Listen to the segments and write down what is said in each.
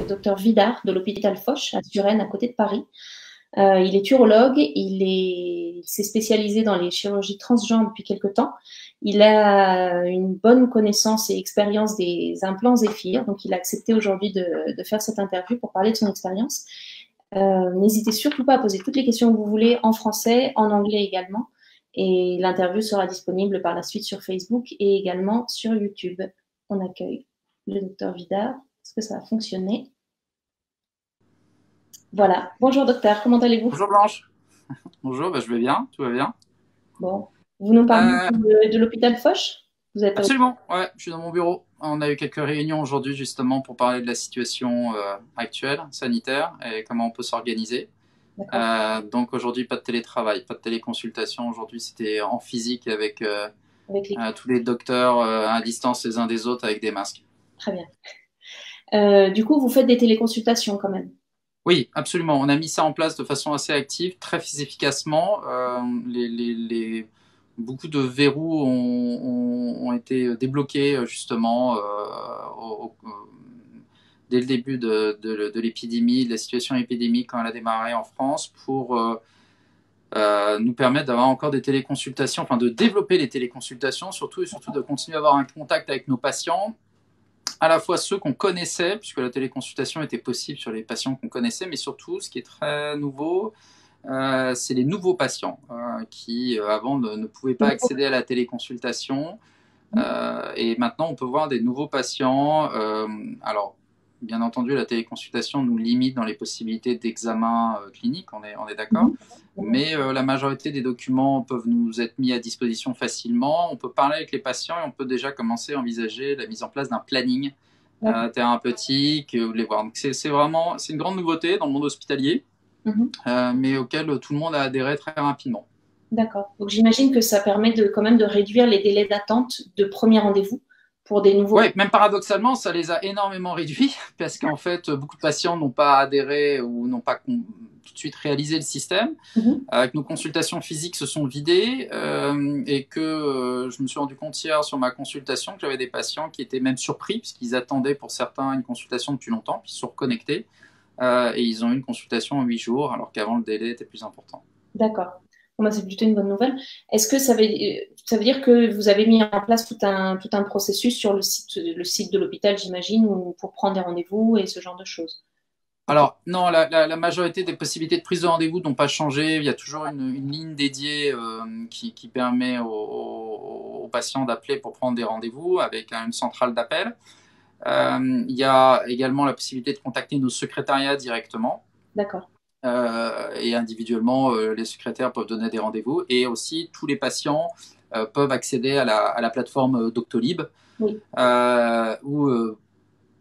Docteur Vidard de l'hôpital Foch à Suresnes, à côté de Paris. Il est urologue, il s'est spécialisé dans les chirurgies transgenres depuis quelque temps. Il a une bonne connaissance et expérience des implants Zéphyr, donc il a accepté aujourd'hui de faire cette interview pour parler de son expérience. N'hésitez surtout pas à poser toutes les questions que vous voulez en français, en anglais également, et l'interview sera disponible par la suite sur Facebook et également sur YouTube. On accueille le docteur Vidard. Est-ce que ça a fonctionné? Voilà. Bonjour docteur, comment allez-vous? Bonjour Blanche. Bonjour, bah, je vais bien, tout va bien. Bon, vous nous parlez Euh, de l'hôpital Foch? Vous êtes Absolument, ouais, je suis dans mon bureau. On a eu quelques réunions aujourd'hui justement pour parler de la situation actuelle, sanitaire, et comment on peut s'organiser. d'accord. Donc aujourd'hui, pas de télétravail, pas de téléconsultation. Aujourd'hui, c'était en physique avec Avec les... tous les docteurs à distance les uns des autres avec des masques. Très bien. Du coup, vous faites des téléconsultations quand même? Oui, absolument. On a mis ça en place de façon assez active, très efficacement. Beaucoup de verrous ont été débloqués justement dès le début de l'épidémie, de la situation épidémique quand elle a démarré en France, pour nous permettre d'avoir encore des téléconsultations, enfin de développer les téléconsultations surtout, et surtout de continuer à avoir un contact avec nos patients, à la fois ceux qu'on connaissait, puisque la téléconsultation était possible sur les patients qu'on connaissait, mais surtout, ce qui est très nouveau, c'est les nouveaux patients qui, avant, ne pouvaient pas accéder à la téléconsultation. Et maintenant, on peut voir des nouveaux patients. Alors, bien entendu, la téléconsultation nous limite dans les possibilités d'examen clinique, on est d'accord. Mais la majorité des documents peuvent nous être mis à disposition facilement. On peut parler avec les patients et on peut déjà commencer à envisager la mise en place d'un planning thérapeutique, les voir. Donc c'est vraiment, c'est une grande nouveauté dans le monde hospitalier, mais auquel tout le monde a adhéré très rapidement. D'accord. Donc j'imagine que ça permet quand même de réduire les délais d'attente de premier rendez-vous pour des nouveaux. Ouais, même paradoxalement, ça les a énormément réduits parce qu'en fait, beaucoup de patients n'ont pas adhéré ou n'ont pas tout de suite réalisé le système. Que nos consultations physiques se sont vidées et que je me suis rendu compte hier sur ma consultation que j'avais des patients qui étaient même surpris puisqu'ils attendaient pour certains une consultation depuis longtemps, puis ils se sont reconnectés et ils ont eu une consultation en 8 jours alors qu'avant le délai était plus important. D'accord. Bon, bah, c'est plutôt une bonne nouvelle. Est-ce que ça veut dire que vous avez mis en place tout un processus sur le site de l'hôpital, j'imagine, pour prendre des rendez-vous et ce genre de choses? Alors, non, la majorité des possibilités de prise de rendez-vous n'ont pas changé. Il y a toujours une ligne dédiée qui permet aux patients d'appeler pour prendre des rendez-vous avec une centrale d'appel. Il y a également la possibilité de contacter nos secrétariats directement. D'accord. Et individuellement, les secrétaires peuvent donner des rendez-vous. Et aussi, tous les patients peuvent accéder à la plateforme Doctolib, Oui. où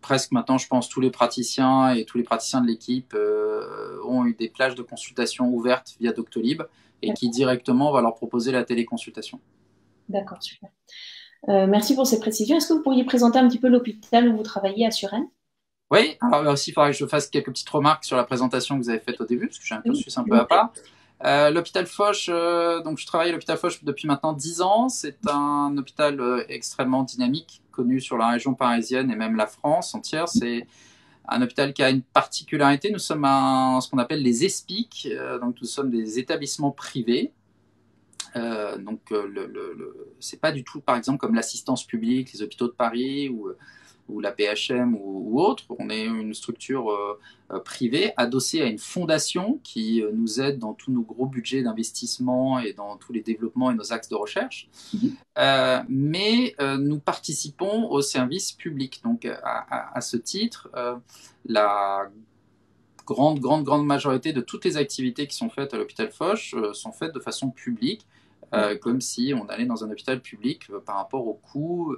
presque maintenant, je pense, tous les praticiens et tous les praticiens de l'équipe ont eu des plages de consultation ouvertes via Doctolib et qui directement va leur proposer la téléconsultation. D'accord, super. Merci pour ces précisions. Est-ce que vous pourriez présenter un petit peu l'hôpital où vous travaillez à Suresnes? Oui, alors aussi, il faudrait que je fasse quelques petites remarques sur la présentation que vous avez faite au début, parce que j'ai un cursus un peu à part. L'hôpital Foch, donc je travaille à l'hôpital Foch depuis maintenant 10 ans. C'est un hôpital extrêmement dynamique, connu sur la région parisienne et même la France entière. C'est un hôpital qui a une particularité. Nous sommes ce qu'on appelle les ESPIC, donc nous sommes des établissements privés. C'est pas du tout, par exemple, comme l'assistance publique, les hôpitaux de Paris ou la PHM ou autre. On est une structure privée adossée à une fondation qui nous aide dans tous nos gros budgets d'investissement et dans tous les développements et nos axes de recherche. Mais nous participons au service public. Donc, à ce titre, la grande majorité de toutes les activités qui sont faites à l'hôpital Foch sont faites de façon publique, comme si on allait dans un hôpital public par rapport aux coûts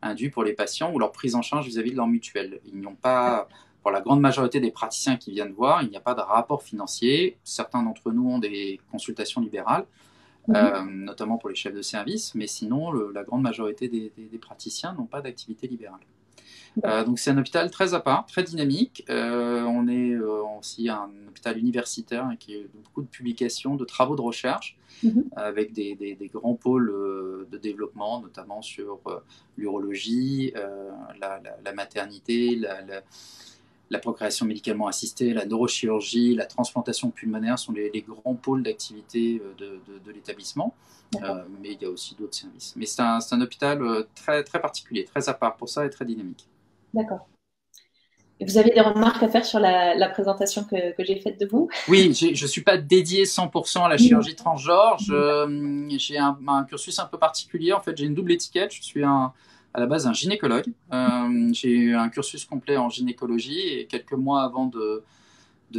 induits pour les patients ou leur prise en charge vis-à-vis de leur mutuelle. Ils n'ont pas, pour la grande majorité des praticiens qui viennent voir, il n'y a pas de rapport financier. Certains d'entre nous ont des consultations libérales, notamment pour les chefs de service, mais sinon, la grande majorité des praticiens n'ont pas d'activité libérale. Donc c'est un hôpital très à part, très dynamique. On est aussi un hôpital universitaire qui a beaucoup de publications, de travaux de recherche, avec des grands pôles de développement, notamment sur l'urologie, la maternité, la procréation médicalement assistée, la neurochirurgie, la transplantation pulmonaire sont les grands pôles d'activité de l'établissement. Mais il y a aussi d'autres services. Mais c'est un hôpital très, très particulier, très à part pour ça et très dynamique. D'accord. Et vous avez des remarques à faire sur la présentation que j'ai faite de vous? Oui, je ne suis pas dédié 100% à la chirurgie transgenre. J'ai un cursus un peu particulier. En fait, j'ai une double étiquette. Je suis à la base un gynécologue. J'ai eu un cursus complet en gynécologie et quelques mois avant de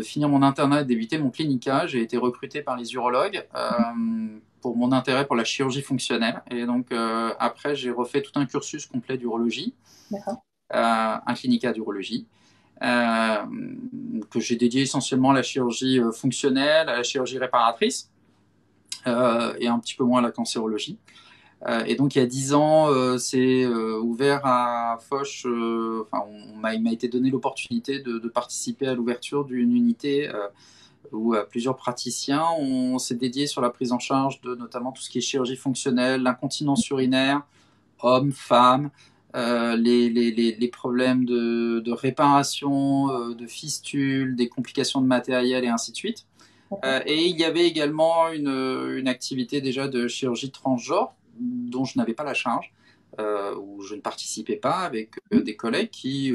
finir mon internat et de débuter mon clinica, j'ai été recruté par les urologues pour mon intérêt pour la chirurgie fonctionnelle. Et donc, après, j'ai refait tout un cursus complet d'urologie, un clinica d'urologie. Que j'ai dédié essentiellement à la chirurgie fonctionnelle, à la chirurgie réparatrice et un petit peu moins à la cancérologie. Et donc il y a 10 ans, c'est ouvert à Foch. Il m'a été donné l'opportunité de participer à l'ouverture d'une unité où plusieurs praticiens, on s'est dédié sur la prise en charge de notamment tout ce qui est chirurgie fonctionnelle, l'incontinence urinaire, hommes, femmes, les problèmes de réparation, de fistules, des complications de matériel et ainsi de suite. Et il y avait également une activité déjà de chirurgie transgenre dont je n'avais pas la charge, où je ne participais pas avec des collègues qui,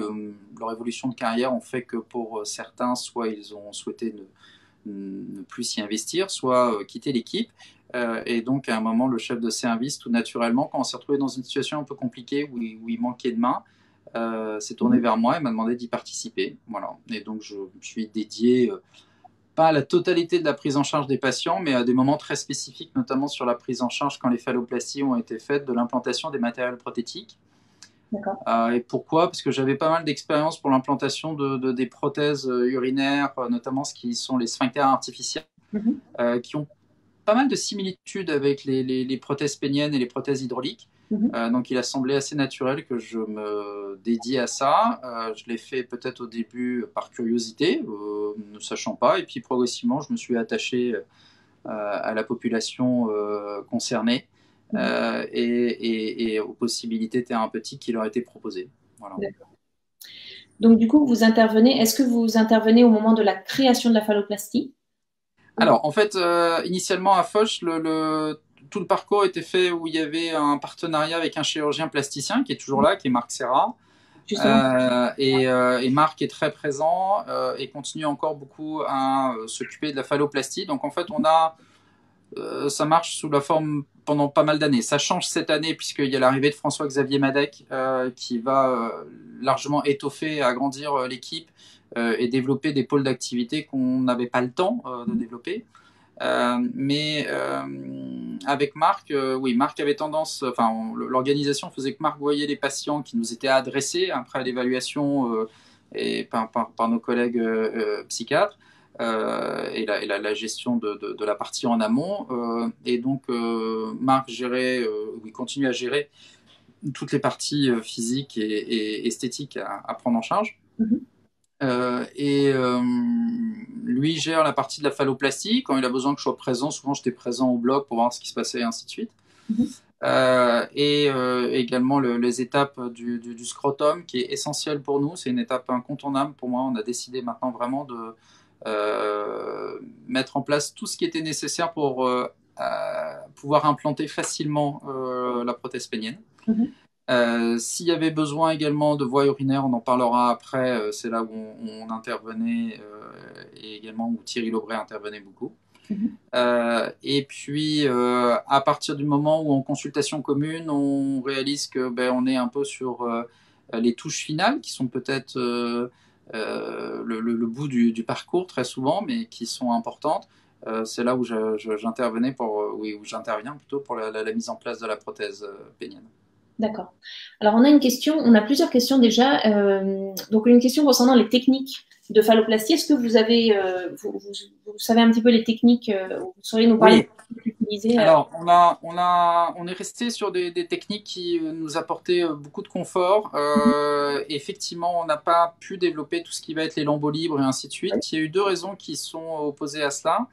leur évolution de carrière ont fait que pour certains, soit ils ont souhaité ne plus s'y investir, soit quitter l'équipe. Et donc, à un moment, le chef de service, tout naturellement, quand on s'est retrouvé dans une situation un peu compliquée où il manquait de main, s'est tourné vers moi et m'a demandé d'y participer. Voilà. Et donc, je me suis dédié, pas à la totalité de la prise en charge des patients, mais à des moments très spécifiques, notamment sur la prise en charge quand les phalloplasties ont été faites, de l'implantation des matériels prothétiques. Et pourquoi? Parce que j'avais pas mal d'expérience pour l'implantation des prothèses urinaires, notamment ce qui sont les sphincters artificiels, qui ont pas mal de similitudes avec les prothèses péniennes et les prothèses hydrauliques. Donc il a semblé assez naturel que je me dédie à ça. Je l'ai fait peut-être au début par curiosité, ne sachant pas, et puis progressivement je me suis attaché à la population concernée et aux possibilités thérapeutiques qui leur étaient proposées. Voilà. Donc du coup, est-ce que vous intervenez au moment de la création de la phalloplastie? Alors, en fait, initialement à Foch, tout le parcours était fait où il y avait un partenariat avec un chirurgien plasticien qui est toujours là, qui est Marc Serra. Et Marc est très présent et continue encore beaucoup à s'occuper de la phalloplastie. Donc, en fait, ça marche sous la forme pendant pas mal d'années. Ça change cette année puisqu'il y a l'arrivée de François-Xavier Madec qui va largement étoffer et agrandir l'équipe et développer des pôles d'activité qu'on n'avait pas le temps de développer. Mais avec Marc, oui, Marc avait tendance, l'organisation faisait que Marc voyait les patients qui nous étaient adressés après l'évaluation et par nos collègues psychiatres. Et la gestion de la partie en amont. Et donc, Marc gérait, il continue à gérer toutes les parties physiques et esthétiques à prendre en charge. Lui gère la partie de la phalloplastie. Quand il a besoin que je sois présent, souvent j'étais présent au bloc pour voir ce qui se passait et ainsi de suite. Également les étapes du scrotum qui est essentiel pour nous. C'est une étape incontournable pour moi. On a décidé maintenant vraiment de mettre en place tout ce qui était nécessaire pour pouvoir implanter facilement la prothèse pénienne. S'il y avait besoin également de voies urinaires, on en parlera après, c'est là où on intervenait et également où Thierry Laubret intervenait beaucoup. Et puis à partir du moment où en consultation commune, on réalise que on est un peu sur les touches finales qui sont peut-être le bout du parcours très souvent, mais qui sont importantes. C'est là où j'intervenais où j'interviens plutôt pour la mise en place de la prothèse pénienne. D'accord. Alors, on a une question, on a plusieurs questions déjà. Donc, une question concernant les techniques de phalloplastie. Est-ce que vous avez, vous savez un petit peu les techniques, vous sauriez nous parler des Oui, techniques utilisées alors on est resté sur des techniques qui nous apportaient beaucoup de confort. Effectivement, on n'a pas pu développer tout ce qui va être les lambeaux libres et ainsi de suite. Il y a eu deux raisons qui sont opposées à cela.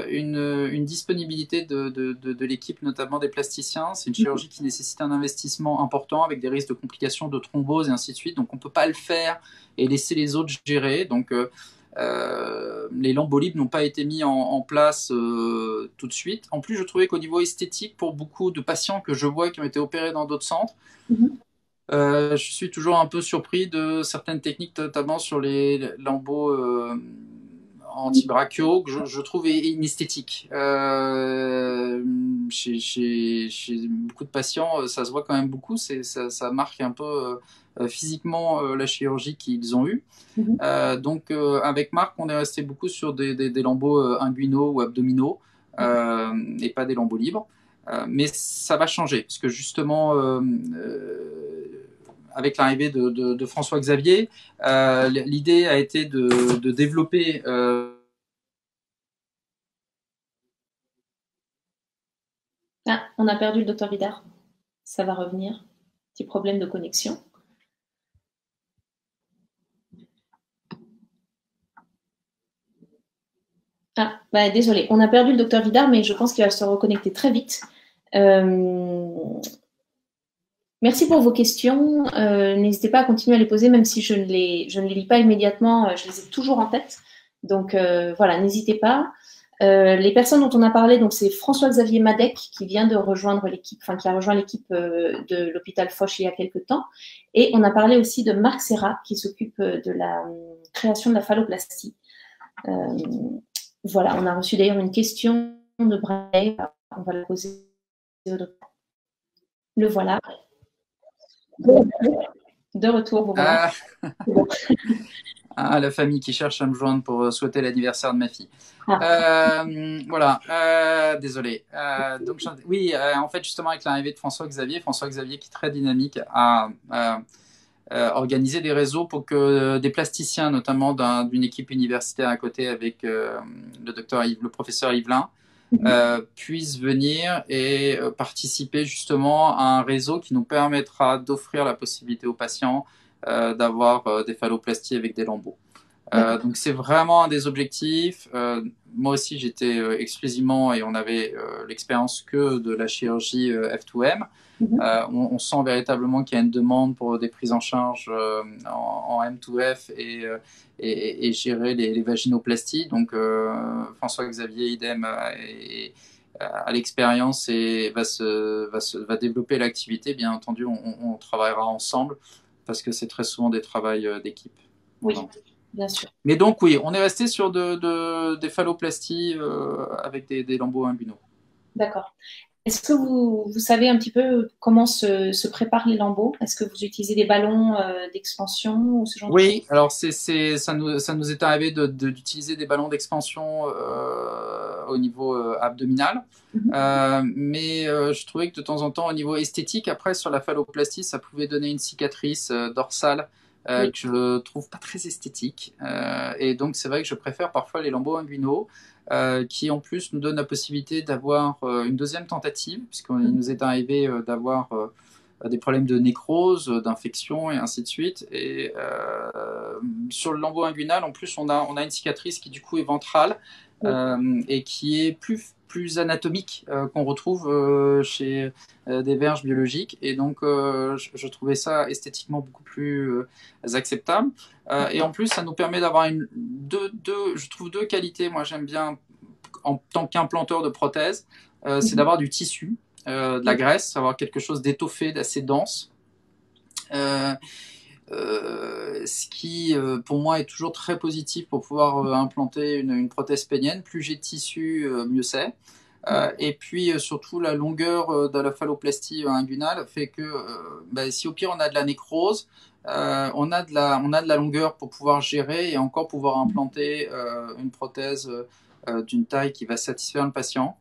Une disponibilité de l'équipe, notamment des plasticiens. C'est une chirurgie qui nécessite un investissement important avec des risques de complications, de thrombose et ainsi de suite. Donc on ne peut pas le faire et laisser les autres gérer. Donc les lambeaux libres n'ont pas été mis en place tout de suite. En plus, je trouvais qu'au niveau esthétique, pour beaucoup de patients que je vois qui ont été opérés dans d'autres centres, je suis toujours un peu surpris de certaines techniques, notamment sur les lambeaux anti-brachiaux, que je trouve inesthétiques. Chez beaucoup de patients, ça se voit quand même beaucoup, ça marque un peu physiquement la chirurgie qu'ils ont eue. Donc avec Marc, on est resté beaucoup sur des lambeaux inguinaux ou abdominaux et pas des lambeaux libres. Mais ça va changer, parce que justement, avec l'arrivée de François Xavier, l'idée a été de développer Ah, on a perdu le docteur Vidard. Ça va revenir. Petit problème de connexion. Ah, bah, désolé, on a perdu le docteur Vidard, mais je pense qu'il va se reconnecter très vite. Merci pour vos questions. N'hésitez pas à continuer à les poser, même si je ne les lis pas immédiatement, je les ai toujours en tête. Donc voilà, n'hésitez pas. Les personnes dont on a parlé, donc c'est François-Xavier Madec qui vient de rejoindre l'équipe, enfin qui a rejoint l'équipe de l'hôpital Foch il y a quelques temps. Et on a parlé aussi de Marc Serra qui s'occupe de la création de la phalloplastie. Voilà, on a reçu d'ailleurs une question de Braille. On va la poser au docteur. Le voilà. De retour, vous voilà. La famille qui cherche à me joindre pour souhaiter l'anniversaire de ma fille. Voilà, désolé. Donc, oui, en fait, justement, avec l'arrivée de François Xavier qui est très dynamique, a organisé des réseaux pour que des plasticiens, notamment d'une équipe universitaire à côté avec le professeur Yvelin, puissent venir et participer justement à un réseau qui nous permettra d'offrir la possibilité aux patients d'avoir des phalloplasties avec des lambeaux. Donc c'est vraiment un des objectifs. Moi aussi j'étais exclusivement et on avait l'expérience que de la chirurgie F2M. On sent véritablement qu'il y a une demande pour des prises en charge en M2F et gérer les vaginoplasties. Donc François-Xavier idem à l'expérience et va développer l'activité. Bien entendu, on travaillera ensemble parce que c'est très souvent des travails d'équipe. Oui, bien sûr. Mais donc oui, on est resté sur des phalloplasties avec des lambeaux inguinaux. D'accord. Est-ce que vous savez un petit peu comment se préparent les lambeaux? Est-ce que vous utilisez des ballons d'expansion ou ce genre de choses? Oui, alors ça nous est arrivé d'utiliser des ballons d'expansion au niveau abdominal. Mais je trouvais que de temps en temps, au niveau esthétique, après sur la phalloplastie, ça pouvait donner une cicatrice dorsale que je trouve pas très esthétique. Et donc c'est vrai que je préfère parfois les lambeaux inguinaux qui en plus nous donnent la possibilité d'avoir une deuxième tentative, puisqu'il nous est arrivé d'avoir des problèmes de nécrose, d'infection et ainsi de suite. Et sur le lambeau inguinal, en plus, on a une cicatrice qui du coup est ventrale et qui est plus anatomique qu'on retrouve chez des verges biologiques. Et donc, je trouvais ça esthétiquement beaucoup plus acceptable. Et en plus, ça nous permet d'avoir je trouve deux qualités. Moi, j'aime bien en tant qu'implanteur de prothèses, c'est d'avoir du tissu. De la graisse, avoir quelque chose d'étoffé, d'assez dense. Ce qui, pour moi, est toujours très positif pour pouvoir implanter une prothèse pénienne. Plus j'ai de tissu, mieux c'est. Et puis surtout la longueur de la phalloplastie inguinale fait que si au pire on a de la nécrose, on a de la longueur pour pouvoir gérer et encore pouvoir implanter une prothèse d'une taille qui va satisfaire le patient.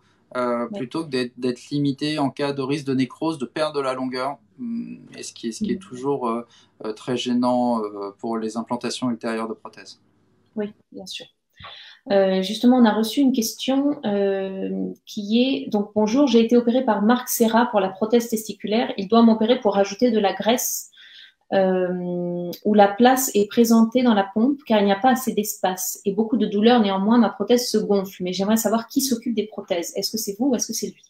plutôt que d'être limité en cas de risque de nécrose, de perte de la longueur, et ce qui est toujours très gênant pour les implantations ultérieures de prothèses. Oui, bien sûr. Justement, on a reçu une question qui est donc bonjour, j'ai été opéré par Marc Serra pour la prothèse testiculaire. Il doit m'opérer pour rajouter de la graisse où la place est présentée dans la pompe car il n'y a pas assez d'espace et beaucoup de douleurs. Néanmoins, ma prothèse se gonfle. Mais j'aimerais savoir qui s'occupe des prothèses. Est-ce que c'est vous ou est-ce que c'est lui?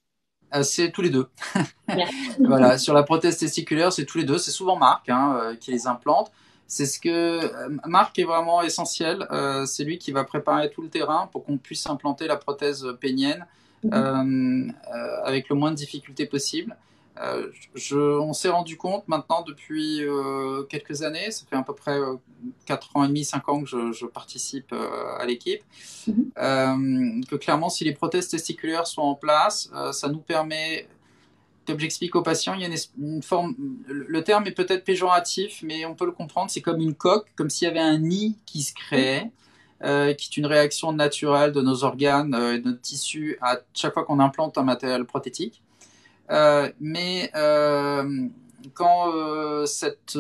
C'est tous les deux. Voilà, sur la prothèse testiculaire, c'est tous les deux. C'est souvent Marc qui les implante. C'est ce que Marc est vraiment essentiel. C'est lui qui va préparer tout le terrain pour qu'on puisse implanter la prothèse pénienne avec le moins de difficultés possible. On s'est rendu compte maintenant depuis quelques années, ça fait à peu près 4 ans et demi, 5 ans que je participe à l'équipe, que clairement si les prothèses testiculaires sont en place, ça nous permet, comme j'explique aux patients, il y a une forme, le terme est peut-être péjoratif, mais on peut le comprendre, c'est comme une coque, comme s'il y avait un nid qui se créait, qui est une réaction naturelle de nos organes et de notre tissu à chaque fois qu'on implante un matériel prothétique. Mais quand cette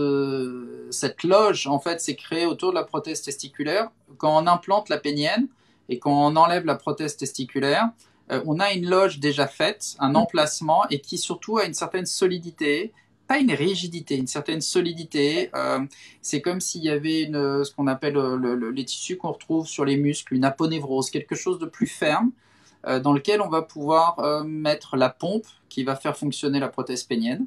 loge en fait s'est créée autour de la prothèse testiculaire, quand on implante la pénienne et quand on enlève la prothèse testiculaire, on a une loge déjà faite, un emplacement et qui surtout a une certaine solidité, pas une rigidité, une certaine solidité. C'est comme s'il y avait ce qu'on appelle les tissus qu'on retrouve sur les muscles, une aponévrose, quelque chose de plus ferme dans lequel on va pouvoir mettre la pompe qui va faire fonctionner la prothèse pénienne.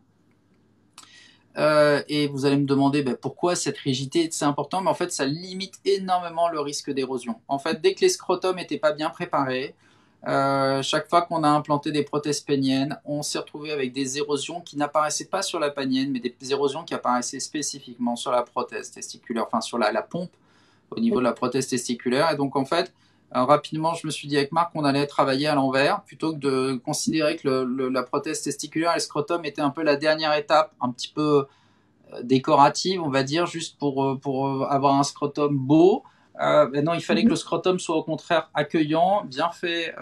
Et vous allez me demander pourquoi cette rigidité c'est important, mais en fait ça limite énormément le risque d'érosion. En fait, dès que les scrotums n'étaient pas bien préparés, chaque fois qu'on a implanté des prothèses péniennes, on s'est retrouvé avec des érosions qui n'apparaissaient pas sur la pénienne, mais des érosions qui apparaissaient spécifiquement sur la prothèse testiculaire, enfin sur la pompe au niveau de la prothèse testiculaire. Et donc en fait, rapidement, je me suis dit avec Marc qu'on allait travailler à l'envers, plutôt que de considérer que la prothèse testiculaire et le scrotum étaient un peu la dernière étape, un petit peu décorative, on va dire, juste pour avoir un scrotum beau. Non, il fallait que le scrotum soit au contraire accueillant, bien fait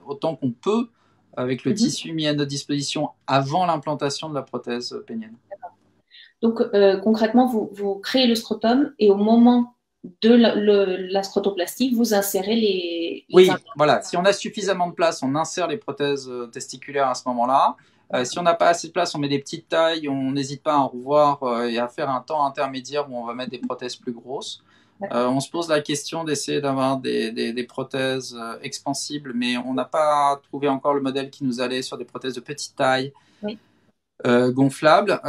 autant qu'on peut, avec le tissu mis à notre disposition avant l'implantation de la prothèse pénienne. Donc concrètement, vous créez le scrotum et au moment de la scrotoplastie, vous insérez les oui, voilà. Si on a suffisamment de place, on insère les prothèses testiculaires à ce moment-là. Si on n'a pas assez de place, on met des petites tailles. On n'hésite pas à en revoir et à faire un temps intermédiaire où on va mettre des prothèses plus grosses. On se pose la question d'essayer d'avoir des prothèses expansibles, mais on n'a pas trouvé encore le modèle qui nous allait sur des prothèses de petite taille. Oui. Gonflable,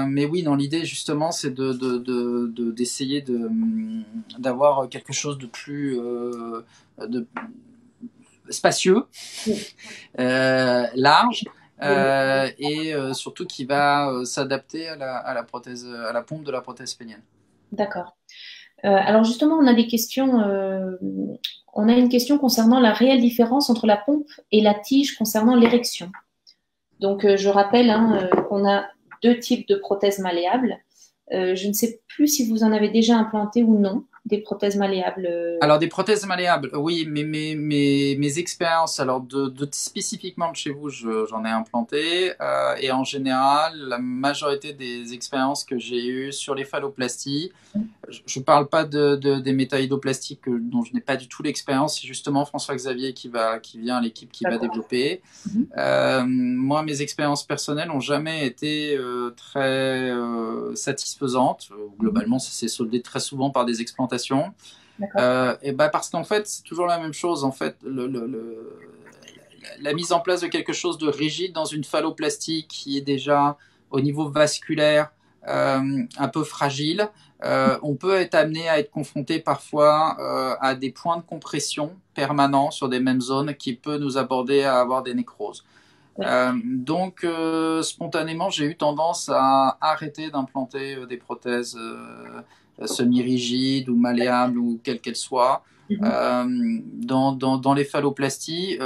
mais oui, dans l'idée justement, c'est d'essayer d'avoir quelque chose de plus spacieux, large, et surtout qui va s'adapter à la prothèse, à la pompe de la prothèse pénienne. D'accord. Alors justement, on a des questions. On a une question concernant la réelle différence entre la pompe et la tige concernant l'érection. Donc, je rappelle qu'on a 2 types de prothèses malléables. Je ne sais plus si vous en avez déjà implanté ou non, des prothèses malléables. Alors, des prothèses malléables, oui, mais mes expériences, alors spécifiquement de chez vous, j'en ai implanté. Et en général, la majorité des expériences que j'ai eues sur les phalloplasties, je ne parle pas des métalloplastiques dont je n'ai pas du tout l'expérience. C'est justement François-Xavier qui vient à l'équipe qui va développer. Moi, mes expériences personnelles n'ont jamais été très satisfaisantes. Globalement, ça s'est soldé très souvent par des explantations. Et parce qu'en fait, c'est toujours la même chose. En fait, la mise en place de quelque chose de rigide dans une phalloplastie qui est déjà au niveau vasculaire un peu fragile, on peut être amené à être confronté parfois à des points de compression permanents sur des mêmes zones qui peut nous aborder à avoir des nécroses. Donc spontanément, j'ai eu tendance à arrêter d'implanter des prothèses semi-rigides ou malléables ou quelles qu'elles soient dans les phalloplasties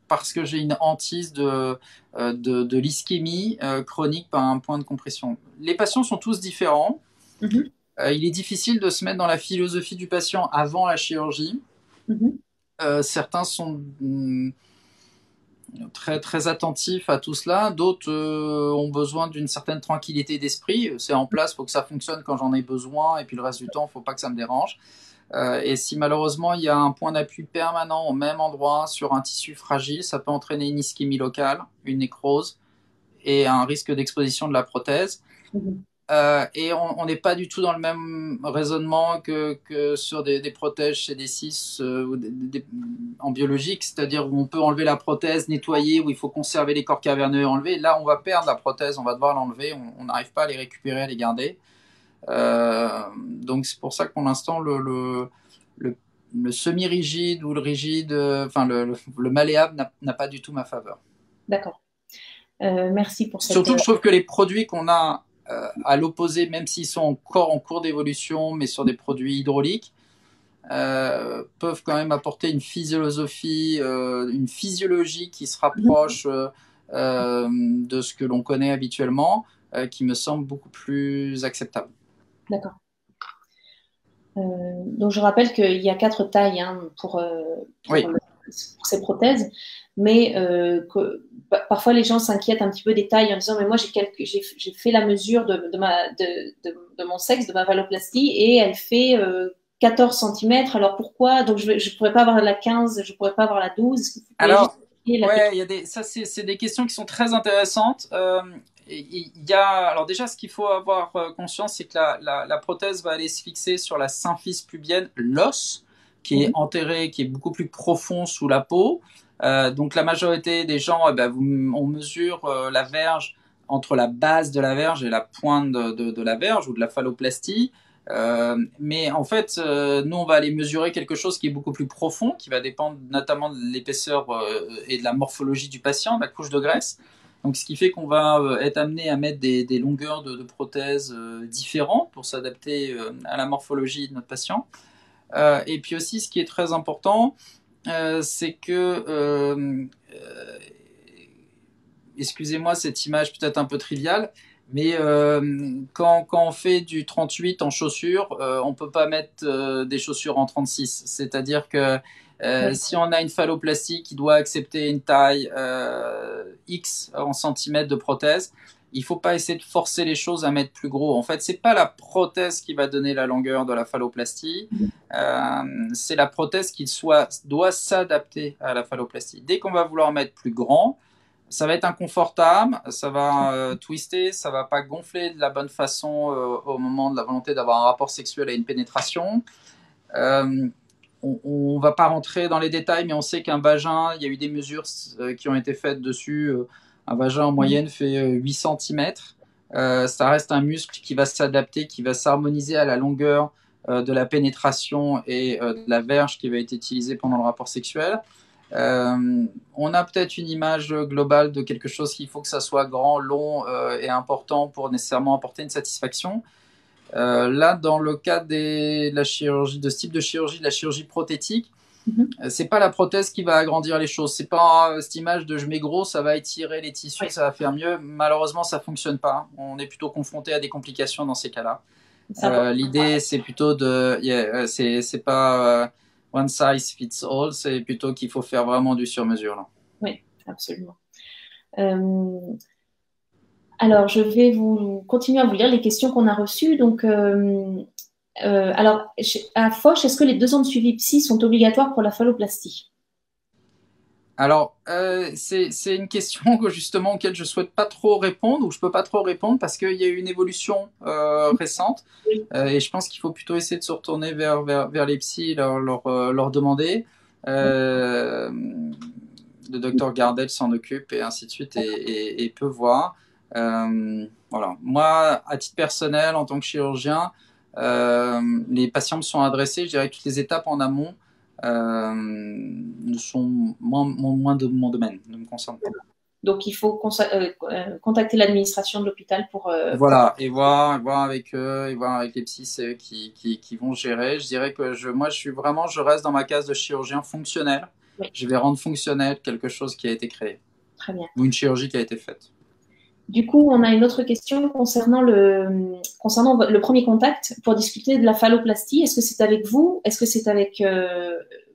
parce que j'ai une hantise de l'ischémie chronique par un point de compression. Les patients sont tous différents. Il est difficile de se mettre dans la philosophie du patient avant la chirurgie. Certains sont très, très attentifs à tout cela. D'autres ont besoin d'une certaine tranquillité d'esprit. C'est en place, il faut que ça fonctionne quand j'en ai besoin, et puis le reste du temps, il ne faut pas que ça me dérange. Et si malheureusement il y a un point d'appui permanent au même endroit sur un tissu fragile, ça peut entraîner une ischémie locale, une nécrose et un risque d'exposition de la prothèse. Et on n'est pas du tout dans le même raisonnement que sur des protèges chez des CIS en biologique, c'est-à-dire où on peut enlever la prothèse, nettoyer, où il faut conserver les corps caverneux et enlever. Là, on va perdre la prothèse, on va devoir l'enlever, on n'arrive pas à les récupérer, à les garder. Donc c'est pour ça que pour l'instant, le semi-rigide ou le rigide, enfin le malléable n'a pas du tout ma faveur. D'accord. Merci pour cette... Surtout, je trouve que les produits qu'on a à l'opposé, même s'ils sont encore en cours d'évolution, mais sur des produits hydrauliques, peuvent quand même apporter une philosophie, une physiologie qui se rapproche de ce que l'on connaît habituellement, qui me semble beaucoup plus acceptable. D'accord. Donc je rappelle qu'il y a 4 tailles pour ces prothèses, mais parfois les gens s'inquiètent un petit peu des tailles en disant mais moi j'ai fait la mesure de mon sexe, de ma phalloplastie, et elle fait 14 cm, alors pourquoi? Donc je ne pourrais pas avoir la 15, je ne pourrais pas avoir la 12. Alors, ça c'est des questions qui sont très intéressantes. Alors déjà, ce qu'il faut avoir conscience, c'est que la prothèse va aller se fixer sur la symphyse pubienne, l'os, qui est enterré, qui est beaucoup plus profond sous la peau. Donc la majorité des gens, on mesure la verge entre la base de la verge et la pointe de la verge ou de la phalloplastie. Mais en fait, nous, on va aller mesurer quelque chose qui est beaucoup plus profond, qui va dépendre notamment de l'épaisseur et de la morphologie du patient, de la couche de graisse. Donc, ce qui fait qu'on va être amené à mettre des longueurs de prothèses différentes pour s'adapter à la morphologie de notre patient. Et puis aussi, ce qui est très important, c'est que, excusez-moi cette image peut-être un peu triviale, mais quand on fait du 38 en chaussures, on peut pas mettre des chaussures en 36. C'est-à-dire que si on a une phalloplastie qui doit accepter une taille X en centimètres de prothèse, il faut pas essayer de forcer les choses à mettre plus gros. En fait, c'est pas la prothèse qui va donner la longueur de la phalloplastie, c'est la prothèse qui doit s'adapter à la phalloplastie. Dès qu'on va vouloir mettre plus grand, ça va être inconfortable, ça va twister, ça va pas gonfler de la bonne façon au moment de la volonté d'avoir un rapport sexuel et une pénétration. On va pas rentrer dans les détails, mais on sait qu'un vagin, il y a eu des mesures qui ont été faites dessus. Un vagin en moyenne fait 8 cm. Ça reste un muscle qui va s'adapter, qui va s'harmoniser à la longueur de la pénétration et de la verge qui va être utilisée pendant le rapport sexuel. On a peut-être une image globale de quelque chose qu'il faut que ça soit grand, long et important pour nécessairement apporter une satisfaction. Là, dans le cas de la chirurgie, de ce type de chirurgie, de la chirurgie prothétique, c'est pas la prothèse qui va agrandir les choses. C'est pas cette image de je mets gros, ça va étirer les tissus, ça va faire mieux. Malheureusement, ça fonctionne pas. On est plutôt confronté à des complications dans ces cas-là. L'idée, c'est plutôt c'est pas one size fits all, c'est plutôt qu'il faut faire vraiment du sur-mesure. Là. Oui, absolument. Alors, je vais continuer à vous lire les questions qu'on a reçues. Donc, alors, à Foch, est-ce que les 2 ans de suivi psy sont obligatoires pour la phalloplastie? Alors, c'est une question justement auquel je souhaite pas trop répondre, ou je peux pas trop répondre parce qu'il y a eu une évolution récente, et je pense qu'il faut plutôt essayer de se retourner vers les psys, leur demander. Le docteur Gardel s'en occupe et ainsi de suite, et peut voir. Voilà. Moi, à titre personnel, en tant que chirurgien, les patients me sont adressés, je dirais que toutes les étapes en amont sont moins de mon domaine, ne me concernent pas. Donc, il faut contacter l'administration de l'hôpital pour... Voilà, et voir avec eux, et voir avec les psys, c'est eux qui vont gérer. Je dirais que je reste dans ma case de chirurgien fonctionnel. Oui. Je vais rendre fonctionnel quelque chose qui a été créé. Très bien. Ou une chirurgie qui a été faite. Du coup, on a une autre question concernant le premier contact pour discuter de la phalloplastie. Est-ce que c'est avec vous? Est-ce que c'est avec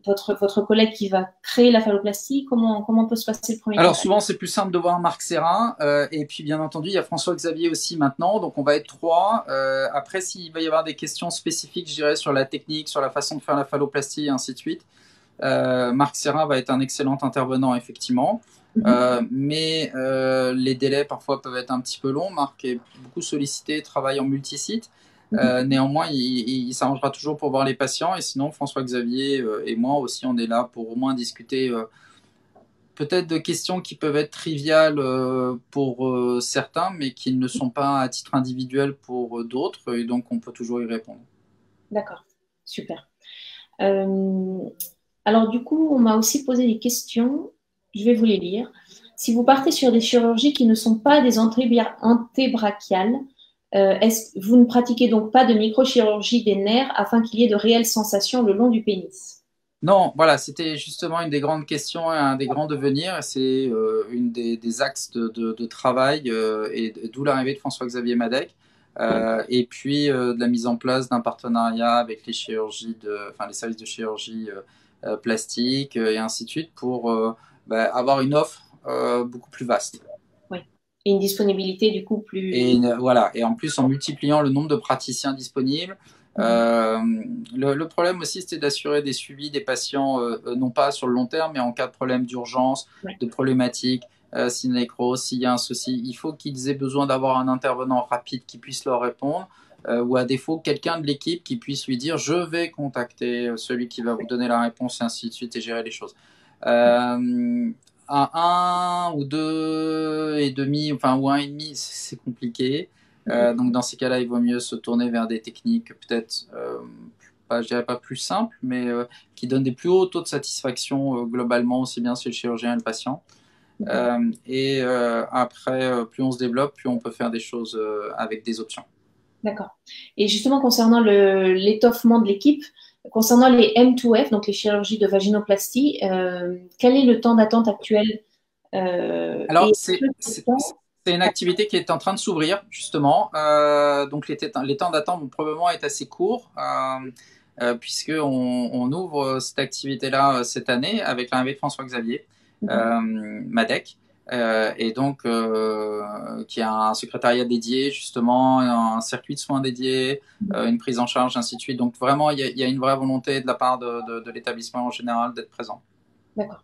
votre collègue qui va créer la phalloplastie? Comment peut se passer le premier Alors contact? souvent c'est plus simple de voir Marc Serrin et puis bien entendu il y a François-Xavier aussi maintenant, donc on va être 3. Après s'il va y avoir des questions spécifiques je dirais sur la technique, sur la façon de faire la phalloplastie et ainsi de suite, Marc Serrin va être un excellent intervenant effectivement. Mais les délais parfois peuvent être un petit peu longs. Marc est beaucoup sollicité, travaille en multisite. Néanmoins, il s'arrangera toujours pour voir les patients. Et sinon, François-Xavier et moi aussi, on est là pour au moins discuter peut-être de questions qui peuvent être triviales pour certains, mais qui ne sont pas à titre individuel pour d'autres. Et donc, on peut toujours y répondre. D'accord, super. Alors du coup, on m'a aussi posé des questions. Je vais vous les lire. Si vous partez sur des chirurgies qui ne sont pas des antébrachiales, vous ne pratiquez donc pas de microchirurgie des nerfs afin qu'il y ait de réelles sensations le long du pénis? Non, voilà, c'était justement une des grandes questions et un des grands devenirs. C'est une des axes de travail et d'où l'arrivée de François-Xavier Madec. Et puis de la mise en place d'un partenariat avec les chirurgies les services de chirurgie plastique et ainsi de suite pour avoir une offre beaucoup plus vaste. Oui. Et une disponibilité du coup plus. Et voilà. Et en plus, en multipliant le nombre de praticiens disponibles. Le problème aussi, c'était d'assurer des suivis des patients, non pas sur le long terme, mais en cas de problème d'urgence, de problématiques, nécrose, s'il y a un souci, il faut qu'ils aient besoin d'avoir un intervenant rapide qui puisse leur répondre, ou à défaut, quelqu'un de l'équipe qui puisse lui dire je vais contacter celui qui va vous donner la réponse et ainsi de suite et gérer les choses. À 1 ou 2,5, enfin, ou 1,5, c'est compliqué. Donc dans ces cas-là, il vaut mieux se tourner vers des techniques peut-être, je dirais pas plus simples, mais qui donnent des plus hauts taux de satisfaction globalement, aussi bien chez le chirurgien et le patient. Après, plus on se développe, plus on peut faire des choses avec des options. D'accord. Et justement, concernant l'étoffement de l'équipe, concernant les M2F, donc les chirurgies de vaginoplastie, quel est le temps d'attente actuel? Alors, c'est une activité qui est en train de s'ouvrir, justement. Donc, les temps d'attente vont probablement être assez courts, puisqu'on ouvre cette activité-là cette année avec l'arrivée de François-Xavier Madec. Et donc qui a un secrétariat dédié justement, un circuit de soins dédié, une prise en charge, ainsi de suite. Donc vraiment, il y a une vraie volonté de la part de l'établissement en général d'être présent. D'accord.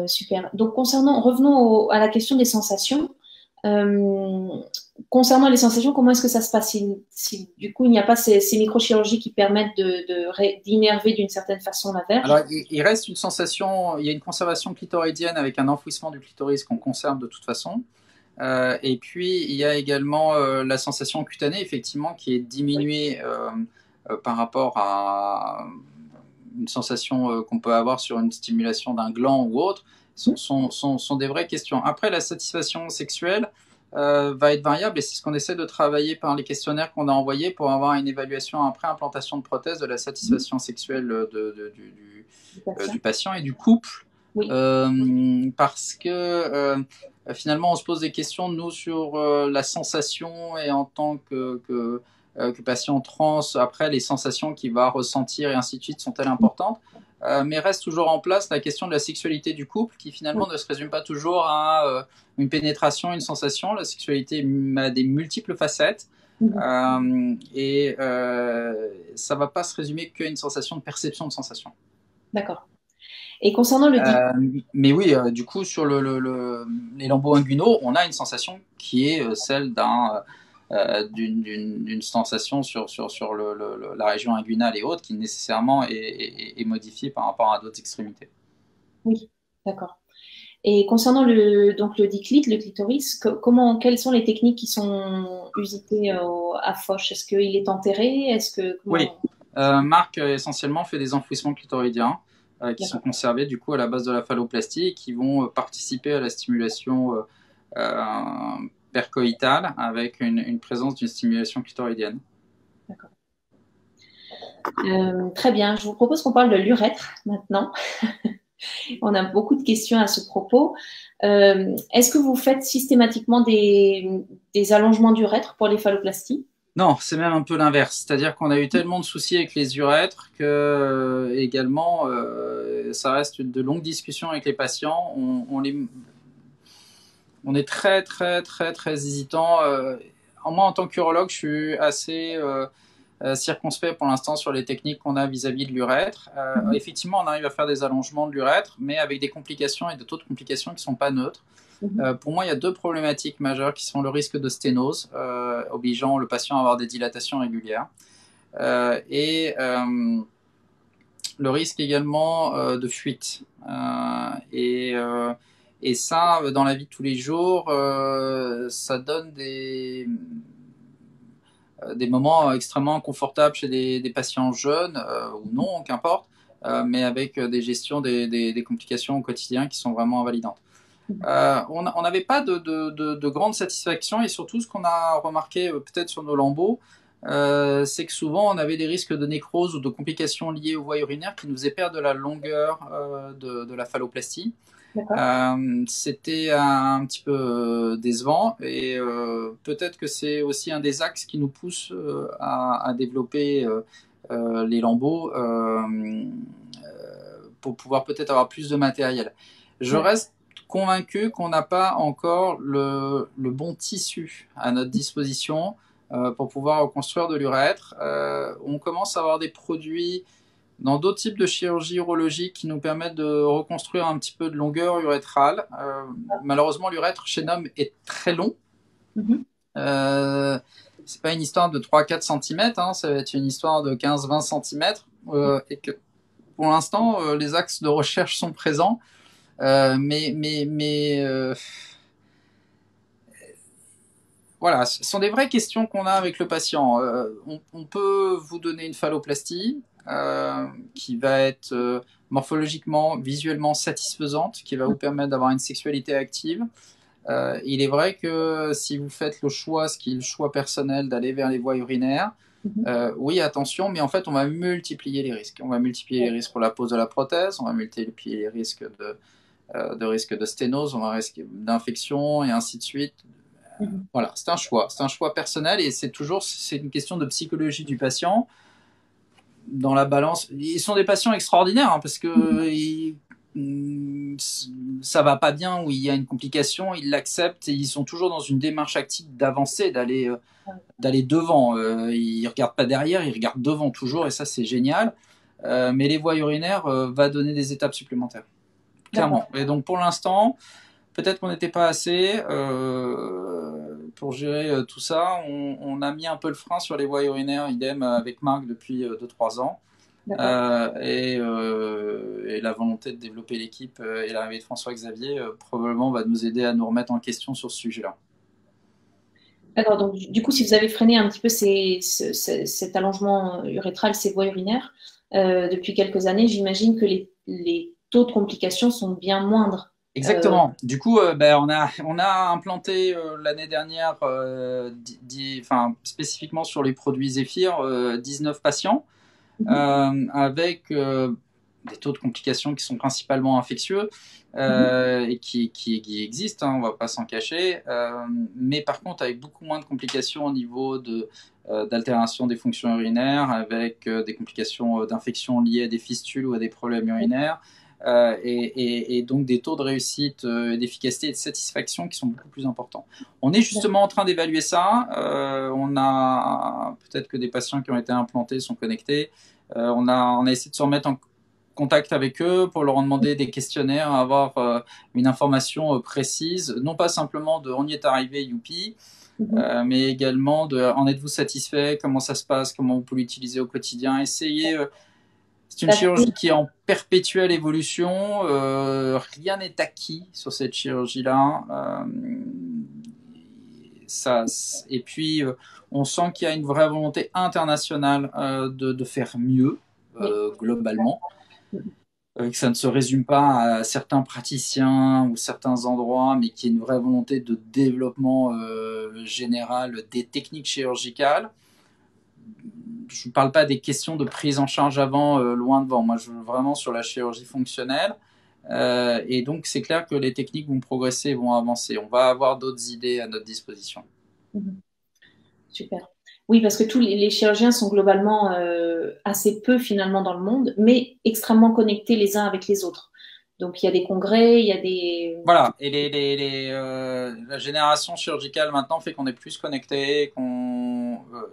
Super. Donc revenons à la question des sensations. Concernant les sensations, comment est-ce que ça se passe si du coup il n'y a pas ces microchirurgies qui permettent d'innerver d'une certaine façon la verge? Alors il reste une sensation, il y a une conservation clitoridienne avec un enfouissement du clitoris qu'on conserve de toute façon. Et puis il y a également la sensation cutanée effectivement qui est diminuée par rapport à une sensation qu'on peut avoir sur une stimulation d'un gland ou autre. Sont des vraies questions. Après, la satisfaction sexuelle va être variable et c'est ce qu'on essaie de travailler par les questionnaires qu'on a envoyés pour avoir une évaluation après implantation de prothèse de la satisfaction sexuelle du patient et du couple. Oui. Parce que finalement, on se pose des questions, nous, sur la sensation et en tant que patient trans, après, les sensations qu'il va ressentir et ainsi de suite sont-elles importantes? Mais reste toujours en place la question de la sexualité du couple qui finalement ne se résume pas toujours à une pénétration, une sensation. La sexualité a des multiples facettes et ça ne va pas se résumer qu'à une sensation de perception de sensation. D'accord. Et concernant le mais oui, du coup, sur les lambeaux inguinaux, on a une sensation qui est celle d'une sensation sur la région inguinale et autres qui nécessairement est modifiée par rapport à d'autres extrémités. Oui, d'accord. Et concernant le diclite, le clitoris, quelles sont les techniques qui sont usitées à Foch? Est-ce qu'il est enterré? Oui, Marc essentiellement fait des enfouissements clitoridiens qui sont conservés du coup à la base de la phalloplastie et qui vont participer à la stimulation percoïtale avec une présence d'une stimulation clitoridienne. D'accord. Très bien, je vous propose qu'on parle de l'urètre maintenant. On a beaucoup de questions à ce propos. Est-ce que vous faites systématiquement des allongements d'urètre pour les phalloplasties? Non, c'est même un peu l'inverse. C'est-à-dire qu'on a eu tellement de soucis avec les urètres que également, ça reste de longues discussions avec les patients. On est très, très, très, très hésitant. Moi, en tant qu'urologue, je suis assez circonspect pour l'instant sur les techniques qu'on a vis-à-vis de l'urètre. Effectivement, on arrive à faire des allongements de l'urètre, mais avec des complications et d'autres complications qui ne sont pas neutres. Pour moi, il y a deux problématiques majeures qui sont le risque de sténose, obligeant le patient à avoir des dilatations régulières, et le risque également de fuite. Et ça, dans la vie de tous les jours, ça donne des moments extrêmement confortables chez des patients jeunes ou non, qu'importe, mais avec des gestions des complications au quotidien qui sont vraiment invalidantes. On n'avait pas de grande satisfaction, et surtout ce qu'on a remarqué peut-être sur nos lambeaux, c'est que souvent on avait des risques de nécrose ou de complications liées aux voies urinaires qui nous faisaient perdre de la longueur de la phalloplastie. C'était un petit peu décevant, et peut-être que c'est aussi un des axes qui nous pousse à développer les lambeaux pour pouvoir peut-être avoir plus de matériel. Je reste convaincu qu'on n'a pas encore le bon tissu à notre disposition pour pouvoir reconstruire de l'urètre. On commence à avoir des produits dans d'autres types de chirurgie urologique qui nous permettent de reconstruire un petit peu de longueur urétrale. Malheureusement, l'urètre chez l'homme est très long. C'est pas une histoire de 3-4 cm, hein, ça va être une histoire de 15-20 cm, et que pour l'instant, les axes de recherche sont présents, mais voilà, ce sont des vraies questions qu'on a avec le patient. On peut vous donner une phalloplastie qui va être morphologiquement, visuellement satisfaisante, qui va vous permettre d'avoir une sexualité active. Il est vrai que si vous faites le choix, ce qui est le choix personnel, d'aller vers les voies urinaires, oui, attention, mais en fait, on va multiplier les risques. On va multiplier les risques pour la pose de la prothèse, on va multiplier les risques risque de sténose, on va risque d'infection, et ainsi de suite. Voilà, c'est un choix personnel, et c'est une question de psychologie du patient. Dans la balance, ils sont des patients extraordinaires, hein, parce que ça va pas bien, ou il y a une complication, ils l'acceptent, et ils sont toujours dans une démarche active d'avancer, d'aller devant. Ils regardent pas derrière, ils regardent devant toujours, et ça c'est génial. Mais les voies urinaires va donner des étapes supplémentaires, clairement. Et donc pour l'instant, peut-être qu'on n'était pas assez pour gérer tout ça. On a mis un peu le frein sur les voies urinaires, idem avec Marc depuis 2-3 ans. Et la volonté de développer l'équipe et l'arrivée de François-Xavier probablement va nous aider à nous remettre en question sur ce sujet-là. D'accord, donc du coup, si vous avez freiné un petit peu cet allongement urétral, ces voies urinaires, depuis quelques années, j'imagine que les taux de complications sont bien moindres. Exactement. Du coup, on a implanté l'année dernière, spécifiquement sur les produits Zéphyr, 19 patients, avec des taux de complications qui sont principalement infectieux et qui existent, hein, on ne va pas s'en cacher, mais par contre avec beaucoup moins de complications au niveau d'altération des fonctions urinaires, avec des complications d'infection liées à des fistules ou à des problèmes urinaires. Et donc des taux de réussite, d'efficacité et de satisfaction qui sont beaucoup plus importants. On est justement en train d'évaluer ça. On a peut-être que des patients qui ont été implantés sont connectés. On a essayé de se remettre en contact avec eux pour leur demander des questionnaires, avoir une information précise, non pas simplement de on y est arrivé, youpi, mais également de en êtes-vous satisfait, comment ça se passe, comment vous pouvez l'utiliser au quotidien. C'est une chirurgie qui est en perpétuelle évolution, rien n'est acquis sur cette chirurgie-là. Et puis, on sent qu'il y a une vraie volonté internationale de faire mieux, globalement. Que ça ne se résume pas à certains praticiens ou certains endroits, mais qu'il y a une vraie volonté de développement général des techniques chirurgicales. Je ne parle pas des questions de prise en charge avant, loin devant. Moi, je veux vraiment sur la chirurgie fonctionnelle. Et donc, c'est clair que les techniques vont progresser, vont avancer. On va avoir d'autres idées à notre disposition. Super. Oui, parce que tous les chirurgiens sont globalement assez peu finalement dans le monde, mais extrêmement connectés les uns avec les autres. Donc il y a des congrès, il y a des... Voilà, et la génération chirurgicale maintenant fait qu'on est plus connecté,